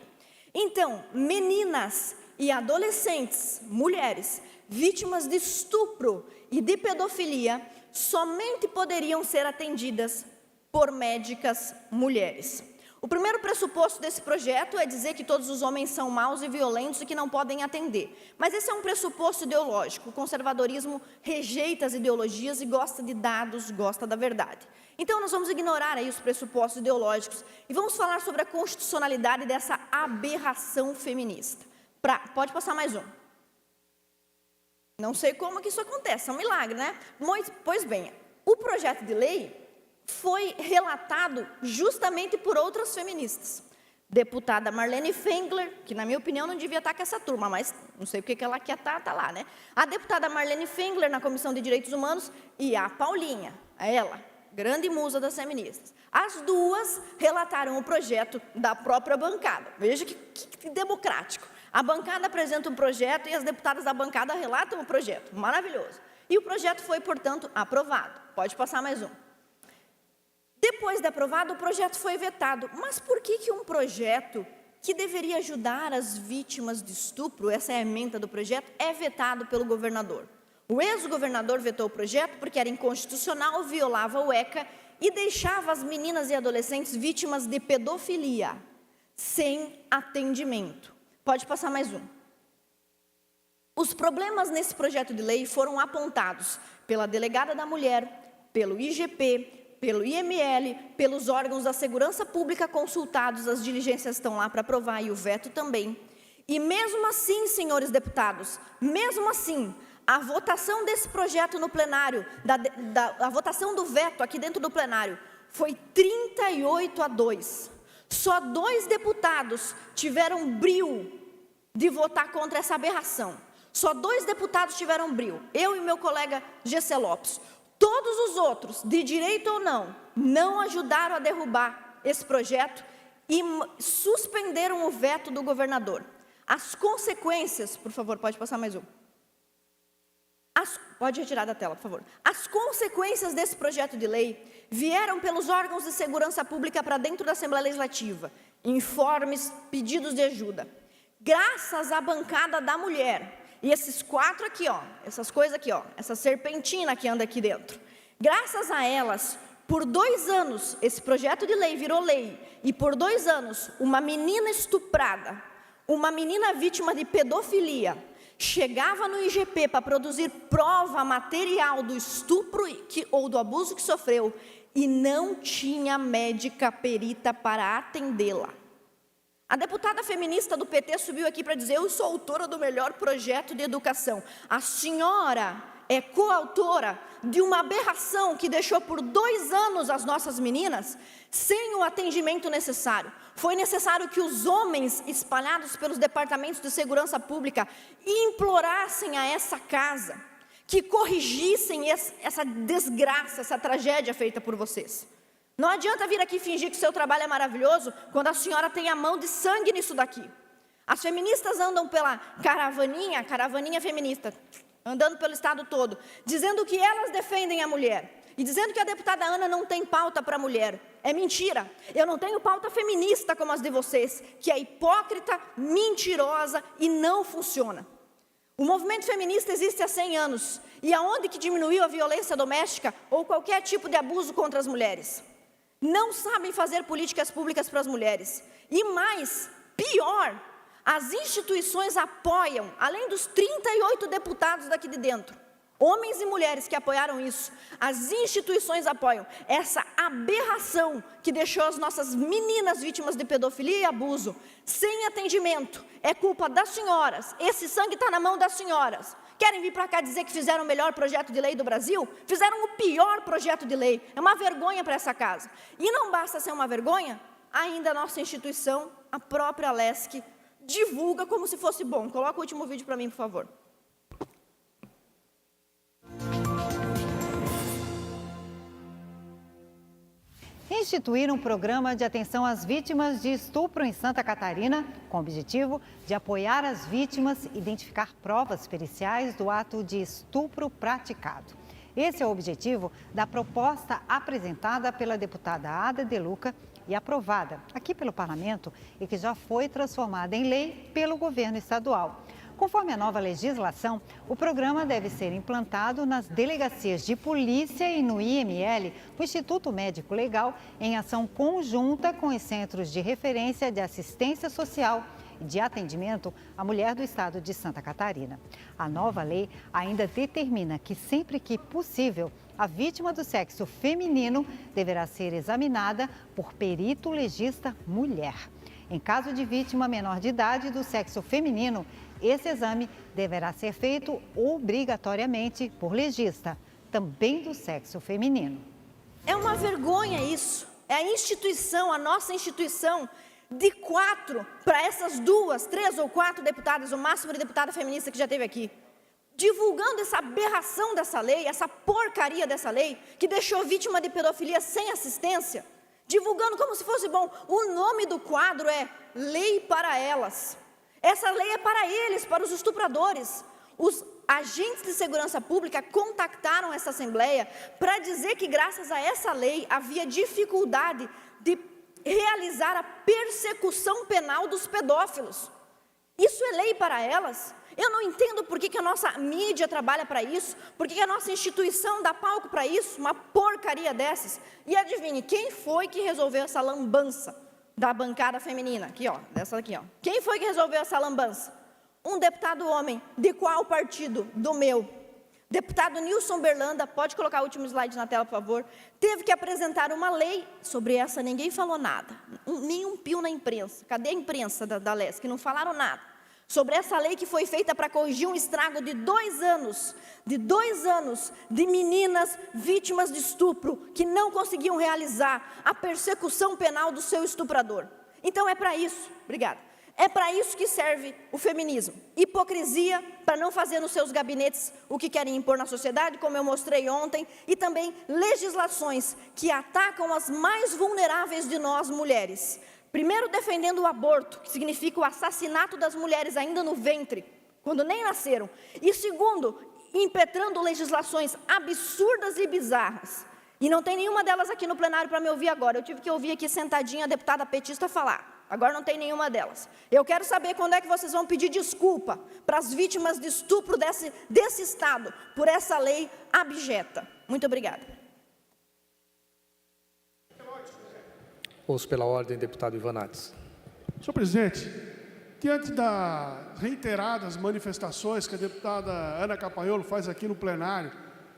Então, meninas e adolescentes, mulheres, vítimas de estupro e de pedofilia, somente poderiam ser atendidas por médicas mulheres. O primeiro pressuposto desse projeto é dizer que todos os homens são maus e violentos e que não podem atender. Mas esse é um pressuposto ideológico. O conservadorismo rejeita as ideologias e gosta de dados, gosta da verdade. Então, nós vamos ignorar aí os pressupostos ideológicos e vamos falar sobre a constitucionalidade dessa aberração feminista. Pode passar mais um. Não sei como que isso acontece, é um milagre, né? Pois bem, o projeto de lei foi relatado justamente por outras feministas. Deputada Marlene Fengler, que na minha opinião não devia estar com essa turma, mas não sei porque que ela quer estar, está lá, né? A deputada Marlene Fengler na Comissão de Direitos Humanos e a Paulinha, ela, grande musa das feministas. As duas relataram o projeto da própria bancada. Veja que democrático. A bancada apresenta um projeto e as deputadas da bancada relatam o projeto. Maravilhoso. E o projeto foi, portanto, aprovado. Pode passar mais um. Depois de aprovado, o projeto foi vetado. Mas por que um projeto que deveria ajudar as vítimas de estupro, essa é a ementa do projeto, é vetado pelo governador? O ex-governador vetou o projeto porque era inconstitucional, violava o ECA e deixava as meninas e adolescentes vítimas de pedofilia, sem atendimento. Pode passar mais um. Os problemas nesse projeto de lei foram apontados pela delegada da mulher, pelo IGP, pelo IML, pelos órgãos da segurança pública consultados, as diligências estão lá para aprovar e o veto também. E mesmo assim, senhores deputados, mesmo assim, a votação desse projeto no plenário, a votação do veto aqui dentro do plenário, foi 38-2. Só 2 deputados tiveram brio de votar contra essa aberração. Só 2 deputados tiveram brio, eu e meu colega Gessé Lopes. Todos os outros, de direito ou não ajudaram a derrubar esse projeto e suspenderam o veto do governador. As consequências, por favor, pode passar mais um. Pode retirar da tela, por favor. As consequências desse projeto de lei vieram pelos órgãos de segurança pública para dentro da Assembleia Legislativa. Informes, pedidos de ajuda. Graças à bancada da mulher. E esses 4 aqui, ó, essas coisas aqui, ó, essa serpentina que anda aqui dentro. Graças a elas, por 2 anos, esse projeto de lei virou lei. E por 2 anos, uma menina estuprada, uma menina vítima de pedofilia, chegava no IGP para produzir prova material do estupro ou do abuso que sofreu e não tinha médica perita para atendê-la. A deputada feminista do PT subiu aqui para dizer: eu sou autora do melhor projeto de educação. A senhora é coautora de uma aberração que deixou por 2 anos as nossas meninas sem o atendimento necessário. Foi necessário que os homens espalhados pelos departamentos de segurança pública implorassem a essa casa que corrigissem essa desgraça, essa tragédia feita por vocês. Não adianta vir aqui fingir que seu trabalho é maravilhoso quando a senhora tem a mão de sangue nisso daqui. As feministas andam pela caravaninha feminista, andando pelo estado todo, dizendo que elas defendem a mulher e dizendo que a deputada Ana não tem pauta para a mulher. É mentira. Eu não tenho pauta feminista como as de vocês, que é hipócrita, mentirosa e não funciona. O movimento feminista existe há 100 anos. E aonde que diminuiu a violência doméstica ou qualquer tipo de abuso contra as mulheres? Não sabem fazer políticas públicas para as mulheres. E mais, pior, as instituições apoiam, além dos 38 deputados daqui de dentro, homens e mulheres que apoiaram isso, as instituições apoiam essa aberração que deixou as nossas meninas vítimas de pedofilia e abuso sem atendimento. É culpa das senhoras, esse sangue está na mão das senhoras. Querem vir para cá dizer que fizeram o melhor projeto de lei do Brasil? Fizeram o pior projeto de lei. É uma vergonha para essa casa. E não basta ser uma vergonha, ainda a nossa instituição, a própria LESC, divulga como se fosse bom. Coloca o último vídeo para mim, por favor.
Instituir um programa de atenção às vítimas de estupro em Santa Catarina, com o objetivo de apoiar as vítimas e identificar provas periciais do ato de estupro praticado. Esse é o objetivo da proposta apresentada pela deputada Ada De Luca e aprovada aqui pelo Parlamento e que já foi transformada em lei pelo governo estadual. Conforme a nova legislação, o programa deve ser implantado nas delegacias de polícia e no IML, o Instituto Médico Legal, em ação conjunta com os Centros de Referência de Assistência Social e de Atendimento à Mulher do Estado de Santa Catarina. A nova lei ainda determina que, sempre que possível, a vítima do sexo feminino deverá ser examinada por perito legista mulher. Em caso de vítima menor de idade do sexo feminino, esse exame deverá ser feito obrigatoriamente por legista, também do sexo feminino.
É uma vergonha isso. É a instituição, a nossa instituição, de 4 para essas 2, 3 ou 4 deputadas, o máximo de deputada feminista que já teve aqui, divulgando essa aberração dessa lei, essa porcaria dessa lei, que deixou vítima de pedofilia sem assistência, divulgando como se fosse bom. O nome do quadro é Lei para Elas. Essa lei é para eles, para os estupradores. Os agentes de segurança pública contactaram essa Assembleia para dizer que, graças a essa lei, havia dificuldade de realizar a persecução penal dos pedófilos. Isso é lei para elas? Eu não entendo por que a nossa mídia trabalha para isso, por que a nossa instituição dá palco para isso, uma porcaria dessas. E adivinhe, quem foi que resolveu essa lambança da bancada feminina? Aqui, ó, dessa aqui, ó. Quem foi que resolveu essa lambança? Um deputado homem. De qual partido? Do meu. Deputado Nilson Berlanda, pode colocar o último slide na tela, por favor, teve que apresentar uma lei, sobre essa ninguém falou nada, nenhum pio na imprensa. Cadê a imprensa da LESC? Não falaram nada. Sobre essa lei que foi feita para corrigir um estrago de 2 anos, de meninas vítimas de estupro, que não conseguiam realizar a persecução penal do seu estuprador. Então é para isso, obrigada, é para isso que serve o feminismo. Hipocrisia para não fazer nos seus gabinetes o que querem impor na sociedade, como eu mostrei ontem, e também legislações que atacam as mais vulneráveis de nós mulheres. Primeiro, defendendo o aborto, que significa o assassinato das mulheres ainda no ventre, quando nem nasceram. E segundo, impetrando legislações absurdas e bizarras. E não tem nenhuma delas aqui no plenário para me ouvir agora. Eu tive que ouvir aqui sentadinha a deputada petista falar. Agora não tem nenhuma delas. Eu quero saber quando é que vocês vão pedir desculpa para as vítimas de estupro desse Estado, por essa lei abjeta. Muito obrigada.
Ouço pela ordem, deputado Ivanates.
Senhor presidente, diante das reiteradas manifestações que a deputada Ana Campagnolo faz aqui no plenário,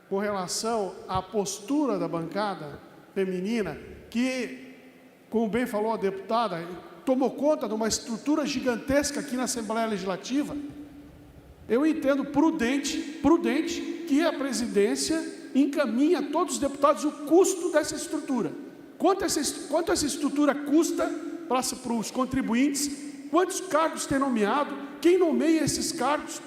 com relação à postura da bancada feminina, que, como bem falou a deputada, tomou conta de uma estrutura gigantesca aqui na Assembleia Legislativa, eu entendo prudente que a presidência encaminhe a todos os deputados o custo dessa estrutura. Quanto essa estrutura custa para os contribuintes, quantos cargos tem nomeado, quem nomeia esses cargos,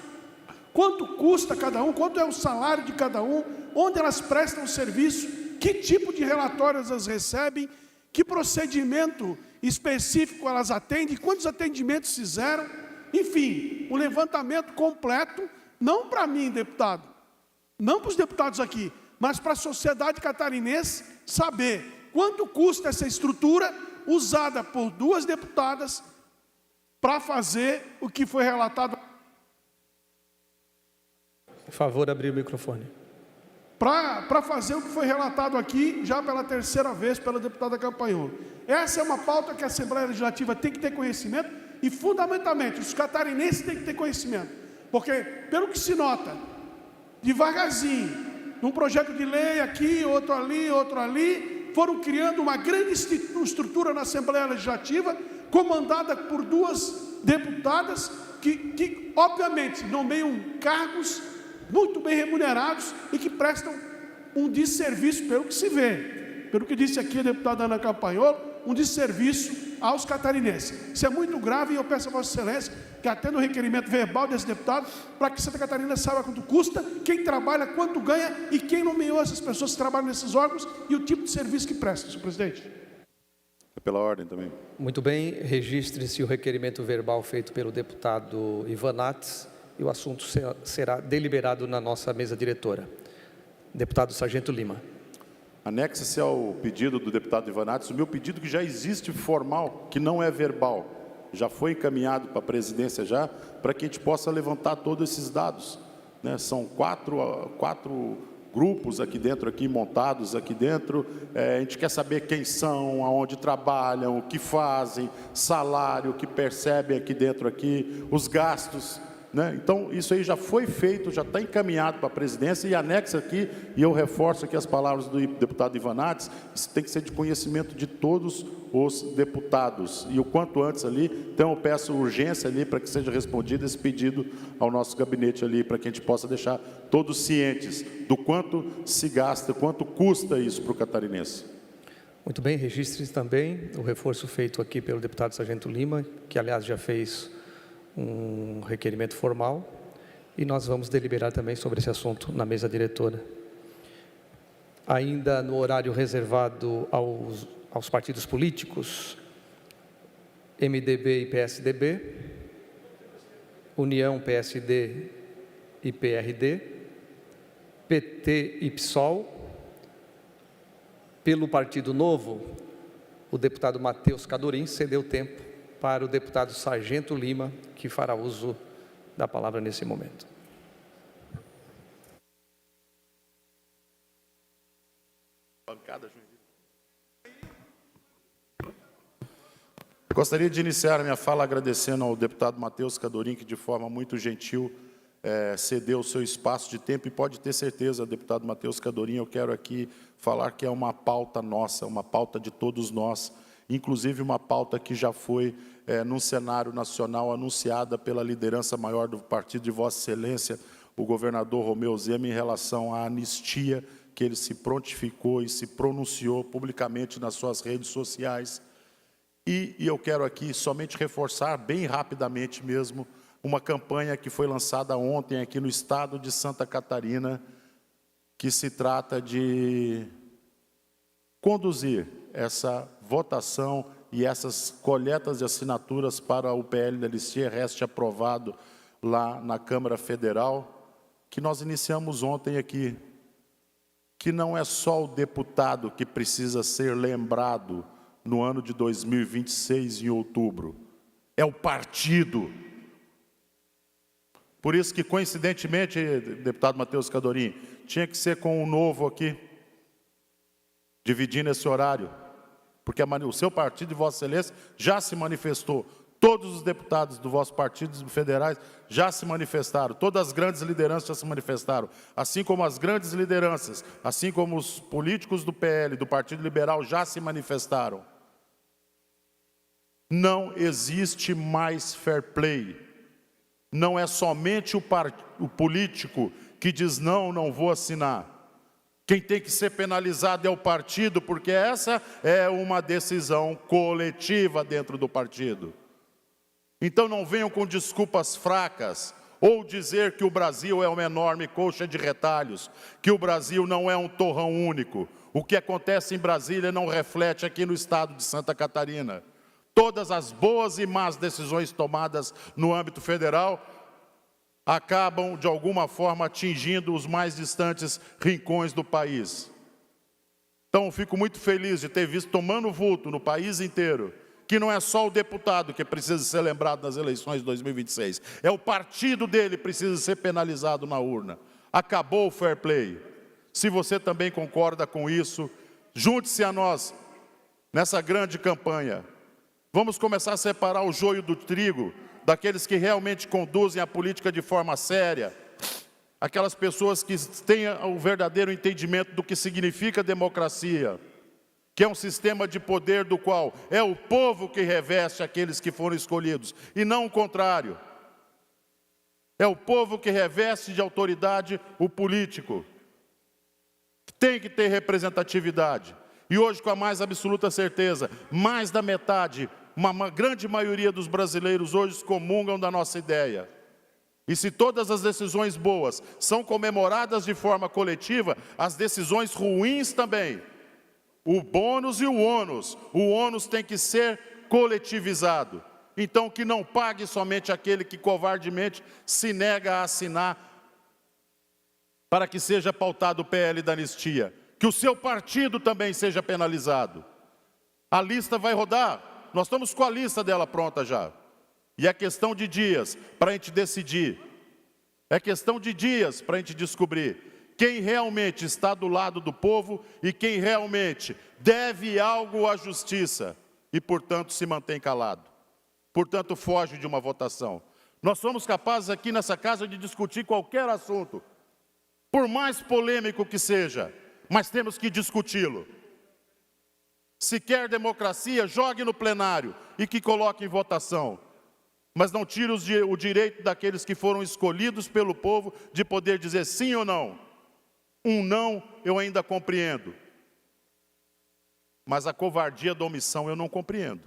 quanto custa cada um, quanto é o salário de cada um, onde elas prestam serviço, que tipo de relatórios elas recebem, que procedimento específico elas atendem, quantos atendimentos fizeram, enfim, um levantamento completo, não para mim, deputado, não para os deputados aqui, mas para a sociedade catarinense saber quanto custa essa estrutura usada por 2 deputadas para fazer o que foi relatado.
Por favor, abrir o microfone.
Para fazer o que foi relatado aqui, já pela 3ª vez, pela deputada Campagnolo. Essa é uma pauta que a Assembleia Legislativa tem que ter conhecimento e, fundamentalmente, os catarinenses têm que ter conhecimento. Porque, pelo que se nota, devagarzinho, num projeto de lei aqui, outro ali, foram criando uma grande estrutura na Assembleia Legislativa, comandada por 2 deputadas que obviamente, nomeiam cargos muito bem remunerados e que prestam um desserviço, pelo que se vê, pelo que disse aqui a deputada Ana Campagnolo, um desserviço aos catarinenses. Isso é muito grave e eu peço a Vossa Excelência que atenda o requerimento verbal desse deputado para que Santa Catarina saiba quanto custa, quem trabalha, quanto ganha e quem nomeou essas pessoas que trabalham nesses órgãos e o tipo de serviço que prestam, senhor presidente.
É pela ordem também.
Muito bem, registre-se o requerimento verbal feito pelo deputado Ivanates e o assunto será deliberado na nossa mesa diretora. Deputado Sargento Lima.
Anexa-se ao pedido do deputado Ivanates o meu pedido que já existe formal, que não é verbal. já foi encaminhado para a presidência já, para que a gente possa levantar todos esses dados, né? São quatro grupos aqui dentro, montados aqui dentro. A gente quer saber quem são, aonde trabalham, o que fazem, salário, o que percebem aqui dentro, os gastos, né? Então, isso aí já foi feito, já está encaminhado para a presidência e anexa aqui, e eu reforço aqui as palavras do deputado Ivanates, isso tem que ser de conhecimento de todos os deputados, e o quanto antes ali. Então, eu peço urgência ali para que seja respondido esse pedido ao nosso gabinete ali, para que a gente possa deixar todos cientes do quanto se gasta, quanto custa isso para o catarinense.
Muito bem, registre também o reforço feito aqui pelo deputado Sargento Lima, que aliás já fez um requerimento formal, e nós vamos deliberar também sobre esse assunto na mesa diretora. Ainda no horário reservado aos partidos políticos, MDB e PSDB, União, PSD e PRD, PT e PSOL, pelo Partido Novo, o deputado Matheus Cadorim cedeu tempo para o deputado Sargento Lima, que fará uso da palavra nesse momento.
Gostaria de iniciar a minha fala agradecendo ao deputado Matheus Cadorim, que de forma muito gentil cedeu o seu espaço de tempo, e pode ter certeza, deputado Matheus Cadorim, eu quero aqui falar que é uma pauta nossa, uma pauta de todos nós, inclusive uma pauta que já foi, num cenário nacional, anunciada pela liderança maior do partido de Vossa Excelência, o governador Romeu Zema, em relação à anistia, que ele se prontificou e se pronunciou publicamente nas suas redes sociais. E eu quero aqui somente reforçar, bem rapidamente mesmo, uma campanha que foi lançada ontem aqui no estado de Santa Catarina, que se trata de conduzir essa votação e essas coletas de assinaturas para o PL da anistia reste aprovado lá na Câmara Federal, que nós iniciamos ontem aqui, que não é só o deputado que precisa ser lembrado no ano de 2026, em outubro, é o partido. Por isso que, coincidentemente, deputado Matheus Cadorim, tinha que ser com o Novo aqui, dividindo esse horário, porque o seu partido, de Vossa Excelência, já se manifestou. Todos os deputados do vosso partido federais já se manifestaram, todas as grandes lideranças já se manifestaram, assim como as grandes lideranças, assim como os políticos do PL, do Partido Liberal, já se manifestaram. Não existe mais fair play. Não é somente o político que diz não, não vou assinar. Quem tem que ser penalizado é o partido, porque essa é uma decisão coletiva dentro do partido. Então não venham com desculpas fracas, ou dizer que o Brasil é uma enorme colcha de retalhos, que o Brasil não é um torrão único. O que acontece em Brasília não reflete aqui no estado de Santa Catarina. Todas as boas e más decisões tomadas no âmbito federal acabam, de alguma forma, atingindo os mais distantes rincões do país. Então, eu fico muito feliz de ter visto tomando vulto no país inteiro, que não é só o deputado que precisa ser lembrado nas eleições de 2026, é o partido dele que precisa ser penalizado na urna. Acabou o fair play. Se você também concorda com isso, junte-se a nós nessa grande campanha. Vamos começar a separar o joio do trigo, daqueles que realmente conduzem a política de forma séria, aquelas pessoas que têm o verdadeiro entendimento do que significa democracia, que é um sistema de poder do qual é o povo que reveste aqueles que foram escolhidos, e não o contrário. É o povo que reveste de autoridade o político. Tem que ter representatividade. E hoje, com a mais absoluta certeza, mais da metade, uma grande maioria dos brasileiros hoje comungam da nossa ideia. E se todas as decisões boas são comemoradas de forma coletiva, as decisões ruins também. O bônus e o ônus tem que ser coletivizado. Então, que não pague somente aquele que covardemente se nega a assinar para que seja pautado o PL da anistia. Que o seu partido também seja penalizado. A lista vai rodar. Nós estamos com a lista dela pronta já. E é questão de dias para a gente decidir. É questão de dias para a gente descobrir quem realmente está do lado do povo e quem realmente deve algo à justiça e, portanto, se mantém calado. Portanto, foge de uma votação. Nós somos capazes aqui nessa casa de discutir qualquer assunto, por mais polêmico que seja, mas temos que discuti-lo. Se quer democracia, jogue no plenário e que coloque em votação. Mas não tire o direito daqueles que foram escolhidos pelo povo de poder dizer sim ou não. Um não eu ainda compreendo. Mas a covardia da omissão eu não compreendo.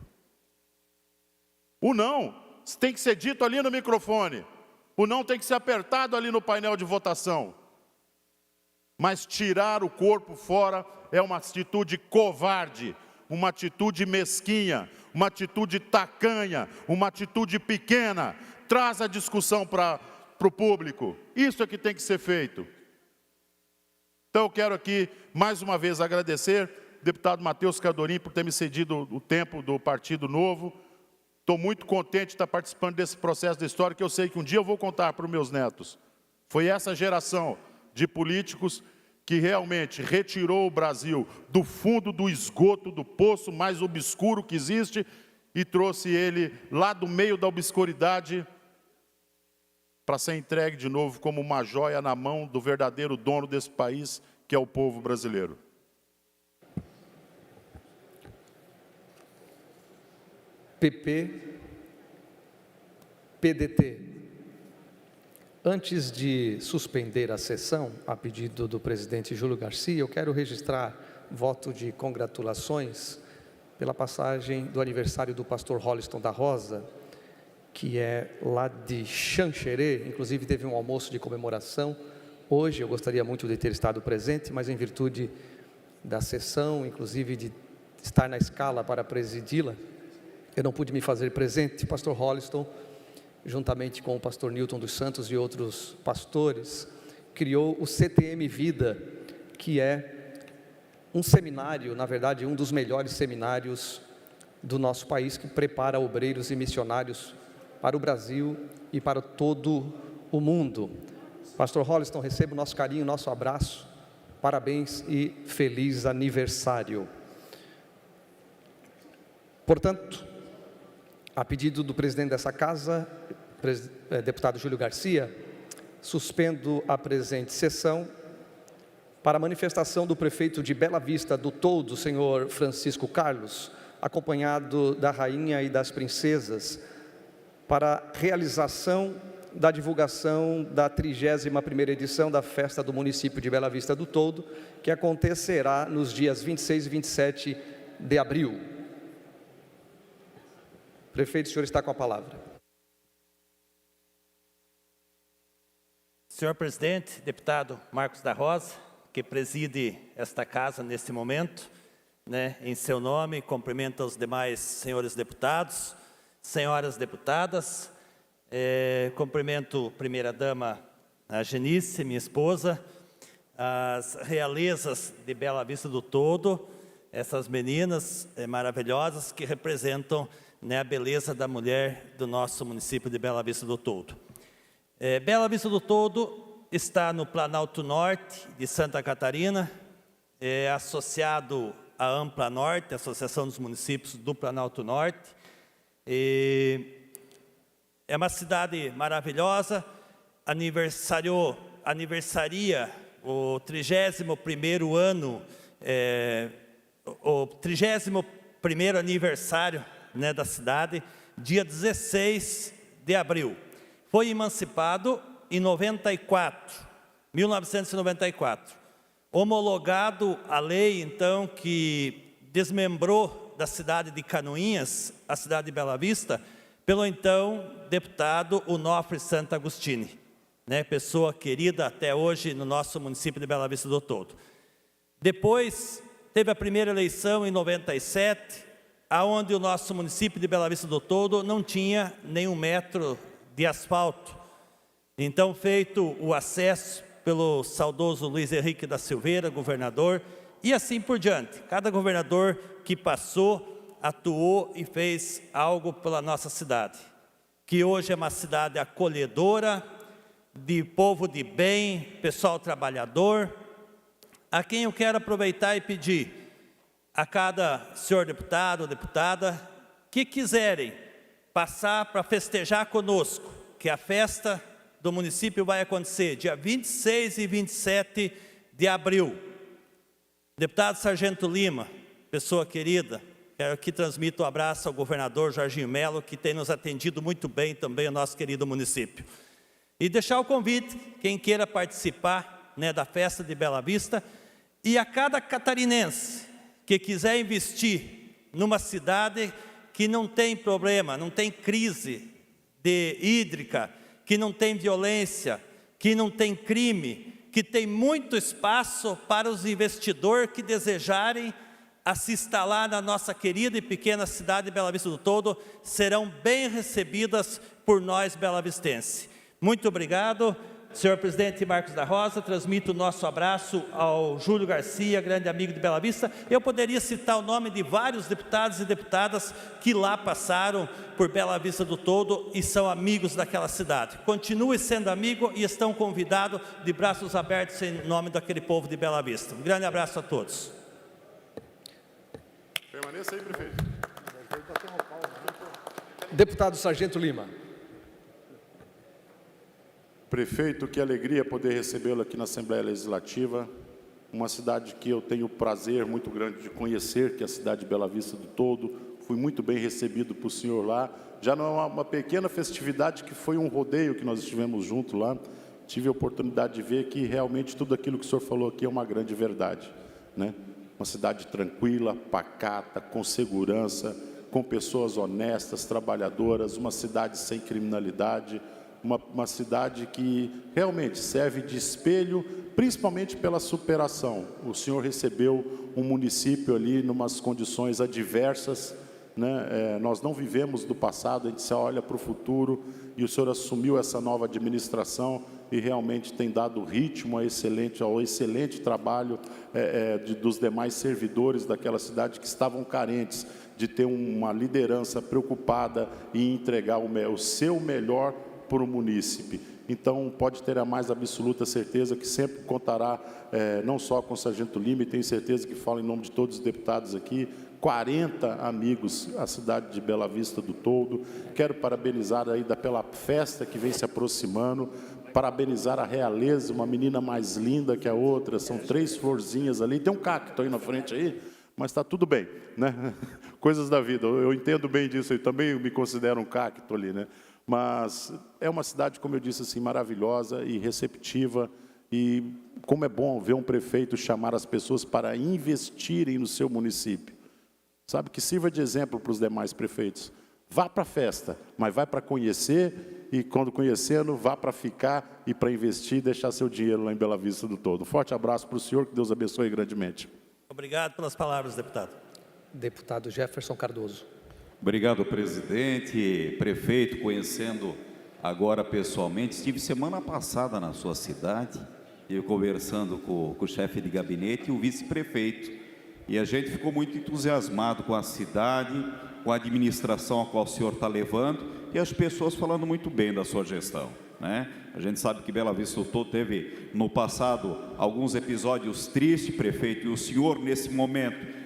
O não tem que ser dito ali no microfone. O não tem que ser apertado ali no painel de votação. Mas tirar o corpo fora é uma atitude covarde, uma atitude mesquinha, uma atitude tacanha, uma atitude pequena. Traz a discussão para o público. Isso é que tem que ser feito. Então eu quero aqui, mais uma vez, agradecer ao deputado Matheus Cardorim por ter me cedido o tempo do Partido Novo. Estou muito contente de estar participando desse processo da história, que eu sei que um dia eu vou contar para os meus netos. Foi essa geração de políticos que realmente retirou o Brasil do fundo do esgoto, do poço mais obscuro que existe, e trouxe ele lá do meio da obscuridade para ser entregue de novo como uma joia na mão do verdadeiro dono desse país, que é o povo brasileiro.
PP, PDT. Antes de suspender a sessão, a pedido do presidente Júlio Garcia, eu quero registrar voto de congratulações pela passagem do aniversário do pastor Holliston da Rosa, que é lá de Xanxerê, inclusive teve um almoço de comemoração. Hoje eu gostaria muito de ter estado presente, mas em virtude da sessão, inclusive de estar na escala para presidi-la, eu não pude me fazer presente. Pastor Holliston, juntamente com o pastor Newton dos Santos e outros pastores, criou o CTM Vida, que é um seminário, na verdade, um dos melhores seminários do nosso país, que prepara obreiros e missionários para o Brasil e para todo o mundo. Pastor Holliston, receba o nosso carinho, o nosso abraço, parabéns e feliz aniversário. Portanto, a pedido do presidente dessa casa, deputado Júlio Garcia, suspendo a presente sessão para a manifestação do prefeito de Bela Vista do Toldo, senhor Francisco Carlos, acompanhado da rainha e das princesas, para a realização da divulgação da 31ª edição da festa do município de Bela Vista do Toldo, que acontecerá nos dias 26 e 27 de abril. Prefeito, o senhor está com a palavra.
Senhor presidente, deputado Marcos da Rosa, que preside esta casa neste momento, em seu nome, cumprimento aos demais senhores deputados, senhoras deputadas, cumprimento a primeira-dama, a Genice, minha esposa, as realezas de Bela Vista do Toldo, essas meninas maravilhosas que representam a beleza da mulher do nosso município de Bela Vista do Toldo. Bela Vista do Toldo está no Planalto Norte de Santa Catarina, é associado à Ampla Norte, Associação dos Municípios do Planalto Norte. É uma cidade maravilhosa, aniversaria o 31º ano, o 31º aniversário da cidade, dia 16 de abril. Foi emancipado em 1994, homologado a lei, então, que desmembrou da cidade de Canoinhas, a cidade de Bela Vista, pelo então deputado Onofre Sant'Agostini, pessoa querida até hoje no nosso município de Bela Vista do Toldo. Depois, teve a primeira eleição em 97, aonde o nosso município de Bela Vista do Toldo não tinha nenhum metro de asfalto. Então, feito o acesso pelo saudoso Luiz Henrique da Silveira, governador, e assim por diante. Cada governador que passou atuou e fez algo pela nossa cidade, que hoje é uma cidade acolhedora, de povo de bem, pessoal trabalhador, a quem eu quero aproveitar e pedir a cada senhor deputado ou deputada que quiserem passar para festejar conosco, que a festa do município vai acontecer dia 26 e 27 de abril. Deputado Sargento Lima, pessoa querida, quero que transmita um abraço ao governador Jorginho Melo, que tem nos atendido muito bem também o nosso querido município. E deixar o convite, quem queira participar, né, da festa de Bela Vista, e a cada catarinense que quiser investir numa cidade que não tem problema, não tem crise hídrica, que não tem violência, que não tem crime, que tem muito espaço para os investidores que desejarem a se instalar na nossa querida e pequena cidade de Bela Vista do Todo, serão bem recebidas por nós belavistenses. Muito obrigado, senhor presidente Marcos da Rosa. Transmito o nosso abraço ao Júlio Garcia, grande amigo de Bela Vista. Eu poderia citar o nome de vários deputados e deputadas que lá passaram por Bela Vista do Todo e são amigos daquela cidade. Continue sendo amigo e estão convidados de braços abertos em nome daquele povo de Bela Vista. Um grande abraço a todos.
Permaneça aí, prefeito.
Deputado Sargento Lima.
Prefeito, que alegria poder recebê-lo aqui na Assembleia Legislativa, uma cidade que eu tenho o prazer muito grande de conhecer, que é a cidade de Bela Vista do Todo. Fui muito bem recebido por senhor lá. Já não é uma pequena festividade, que foi um rodeio que nós estivemos juntos lá. Tive a oportunidade de ver que realmente tudo aquilo que o senhor falou aqui é uma grande verdade, né? Uma cidade tranquila, pacata, com segurança, com pessoas honestas, trabalhadoras, uma cidade sem criminalidade, uma cidade que realmente serve de espelho, principalmente pela superação. O senhor recebeu um município ali em umas condições adversas, né? Nós não vivemos do passado, a gente só olha para o futuro, e o senhor assumiu essa nova administração e realmente tem dado ritmo ao excelente trabalho dos demais servidores daquela cidade que estavam carentes de ter uma liderança preocupada em entregar o seu melhor para o munícipe. Então, pode ter a mais absoluta certeza que sempre contará não só com o Sargento Lima, e tenho certeza que falo em nome de todos os deputados aqui, 40 amigos, a cidade de Bela Vista do Todo. Quero parabenizar ainda pela festa que vem se aproximando, parabenizar a realeza, uma menina mais linda que a outra, são 3 florzinhas ali, tem um cacto aí na frente aí, mas está tudo bem, né? Coisas da vida, eu entendo bem disso, eu também me considero um cacto ali, né? Mas é uma cidade, como eu disse, assim, maravilhosa e receptiva, e como é bom ver um prefeito chamar as pessoas para investirem no seu município. Sabe, que sirva de exemplo para os demais prefeitos. Vá para a festa, mas vai para conhecer, e quando conhecendo, vá para ficar e para investir e deixar seu dinheiro lá em Bela Vista do Todo. Um forte abraço para o senhor, que Deus abençoe grandemente.
Obrigado pelas palavras, deputado.
Deputado Jefferson Cardoso.
Obrigado, presidente, prefeito, conhecendo agora pessoalmente. Estive semana passada na sua cidade, eu conversando com o chefe de gabinete e o vice-prefeito. E a gente ficou muito entusiasmado com a cidade, com a administração a qual o senhor está levando, e as pessoas falando muito bem da sua gestão, né? A gente sabe que Bela Vista do Todo teve no passado alguns episódios tristes, prefeito, e o senhor nesse momento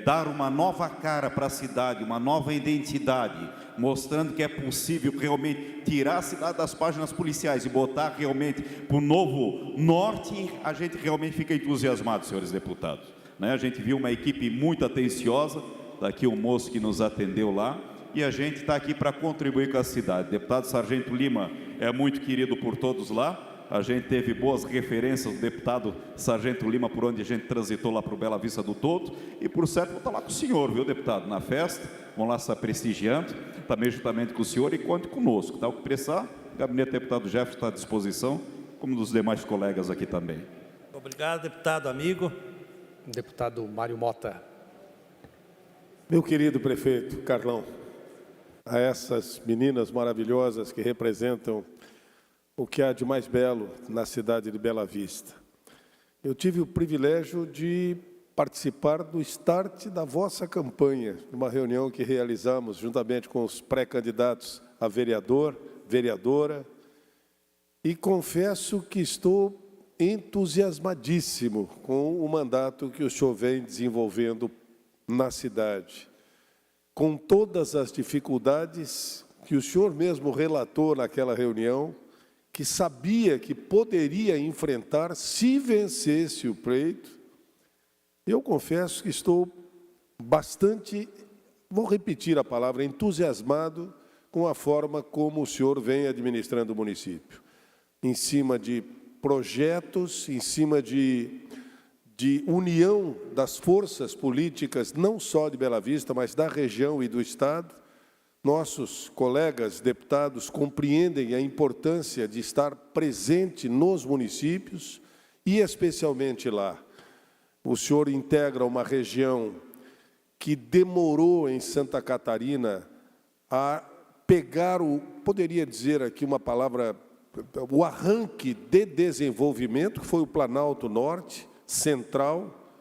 dar uma nova cara para a cidade, uma nova identidade, mostrando que é possível realmente tirar a cidade das páginas policiais e botar realmente para o novo norte. A gente realmente fica entusiasmado, senhores deputados, né? A gente viu uma equipe muito atenciosa, daqui um moço que nos atendeu lá, e a gente está aqui para contribuir com a cidade. Deputado Sargento Lima é muito querido por todos lá. A gente teve boas referências do deputado Sargento Lima, por onde a gente transitou lá para o Bela Vista do Todo. E, por certo, vou estar lá com o senhor, viu, deputado, na festa. Vamos lá estar prestigiando, também juntamente com o senhor, e conte conosco. Tá? O que precisar, o gabinete do deputado Jefferson está à disposição, como dos demais colegas aqui também.
Obrigado, deputado amigo.
Deputado Mário Mota.
Meu querido prefeito Carlão, a essas meninas maravilhosas que representam o que há de mais belo na cidade de Bela Vista. Eu tive o privilégio de participar do start da vossa campanha, numa reunião que realizamos juntamente com os pré-candidatos a vereador, vereadora, e confesso que estou entusiasmadíssimo com o mandato que o senhor vem desenvolvendo na cidade, com todas as dificuldades que o senhor mesmo relatou naquela reunião, que sabia que poderia enfrentar se vencesse o pleito. Eu confesso que estou bastante, vou repetir a palavra, entusiasmado com a forma como o senhor vem administrando o município, em cima de projetos, em cima de união das forças políticas, não só de Bela Vista, mas da região e do Estado. Nossos colegas deputados compreendem a importância de estar presente nos municípios e especialmente lá. O senhor integra uma região que demorou em Santa Catarina a pegar poderia dizer aqui uma palavra, o arranque de desenvolvimento, que foi o Planalto Norte, Central,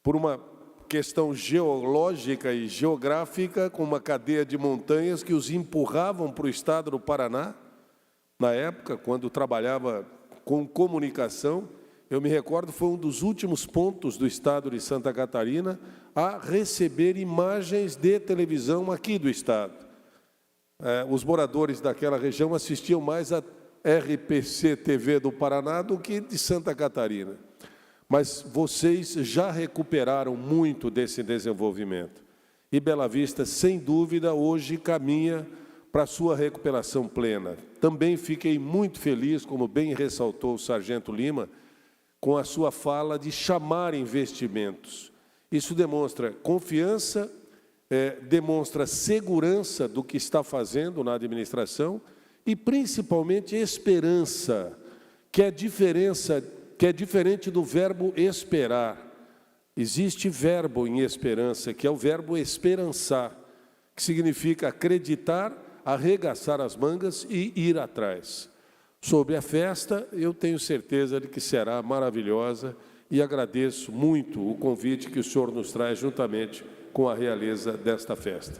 por uma questão geológica e geográfica, com uma cadeia de montanhas que os empurravam para o estado do Paraná, na época, quando trabalhava com comunicação. Eu me recordo, foi um dos últimos pontos do estado de Santa Catarina a receber imagens de televisão aqui do estado. Os moradores daquela região assistiam mais a RPC TV do Paraná do que de Santa Catarina. Mas vocês já recuperaram muito desse desenvolvimento. E Bela Vista, sem dúvida, hoje caminha para a sua recuperação plena. Também fiquei muito feliz, como bem ressaltou o Sargento Lima, com a sua fala de chamar investimentos. Isso demonstra confiança, demonstra segurança do que está fazendo na administração e, principalmente, esperança, que é diferente do verbo esperar. Existe verbo em esperança, que é o verbo esperançar, que significa acreditar, arregaçar as mangas e ir atrás. Sobre a festa, eu tenho certeza de que será maravilhosa e agradeço muito o convite que o senhor nos traz juntamente com a realeza desta festa.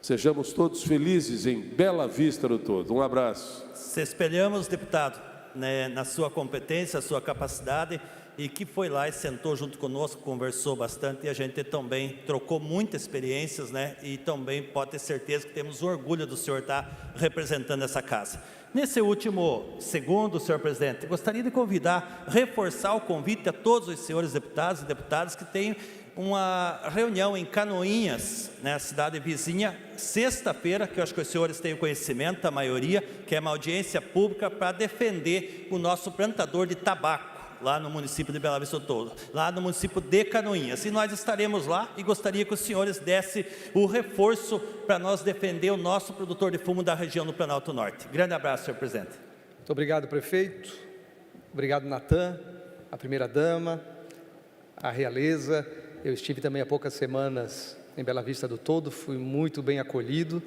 Sejamos todos felizes em Bela Vista do todo. Um abraço.
Se espelhamos, deputado, né, na sua competência, a sua capacidade, e que foi lá e sentou junto conosco, conversou bastante, e a gente também trocou muitas experiências, né, e também pode ter certeza que temos orgulho do senhor estar representando essa casa. Nesse último segundo, senhor presidente, gostaria de reforçar o convite a todos os senhores deputados e deputadas que têm uma reunião em Canoinhas, né, cidade vizinha, sexta-feira, que eu acho que os senhores têm o conhecimento, a maioria, que é uma audiência pública para defender o nosso plantador de tabaco, lá no município de Bela Vista do Todo, lá no município de Canoinhas. E nós estaremos lá e gostaria que os senhores dessem o reforço para nós defender o nosso produtor de fumo da região do Planalto Norte. Grande abraço, senhor presidente.
Muito obrigado, prefeito. Obrigado, Natan, a primeira-dama, a realeza. Eu estive também há poucas semanas em Bela Vista do Todo, fui muito bem acolhido.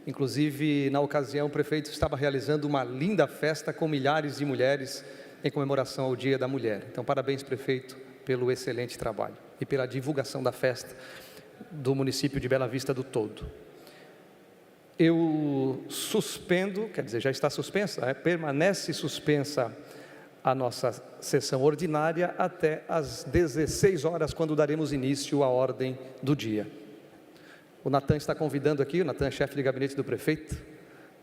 Inclusive, na ocasião, o prefeito estava realizando uma linda festa com milhares de mulheres em comemoração ao Dia da Mulher. Então, parabéns, prefeito, pelo excelente trabalho e pela divulgação da festa do município de Bela Vista do Todo. Eu suspendo, quer dizer, já está suspensa, permanece suspensa a nossa sessão ordinária até às 16 horas, quando daremos início à ordem do dia. O Natan está convidando aqui, o Natan, chefe de gabinete do prefeito,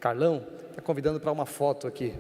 Carlão, está convidando para uma foto aqui.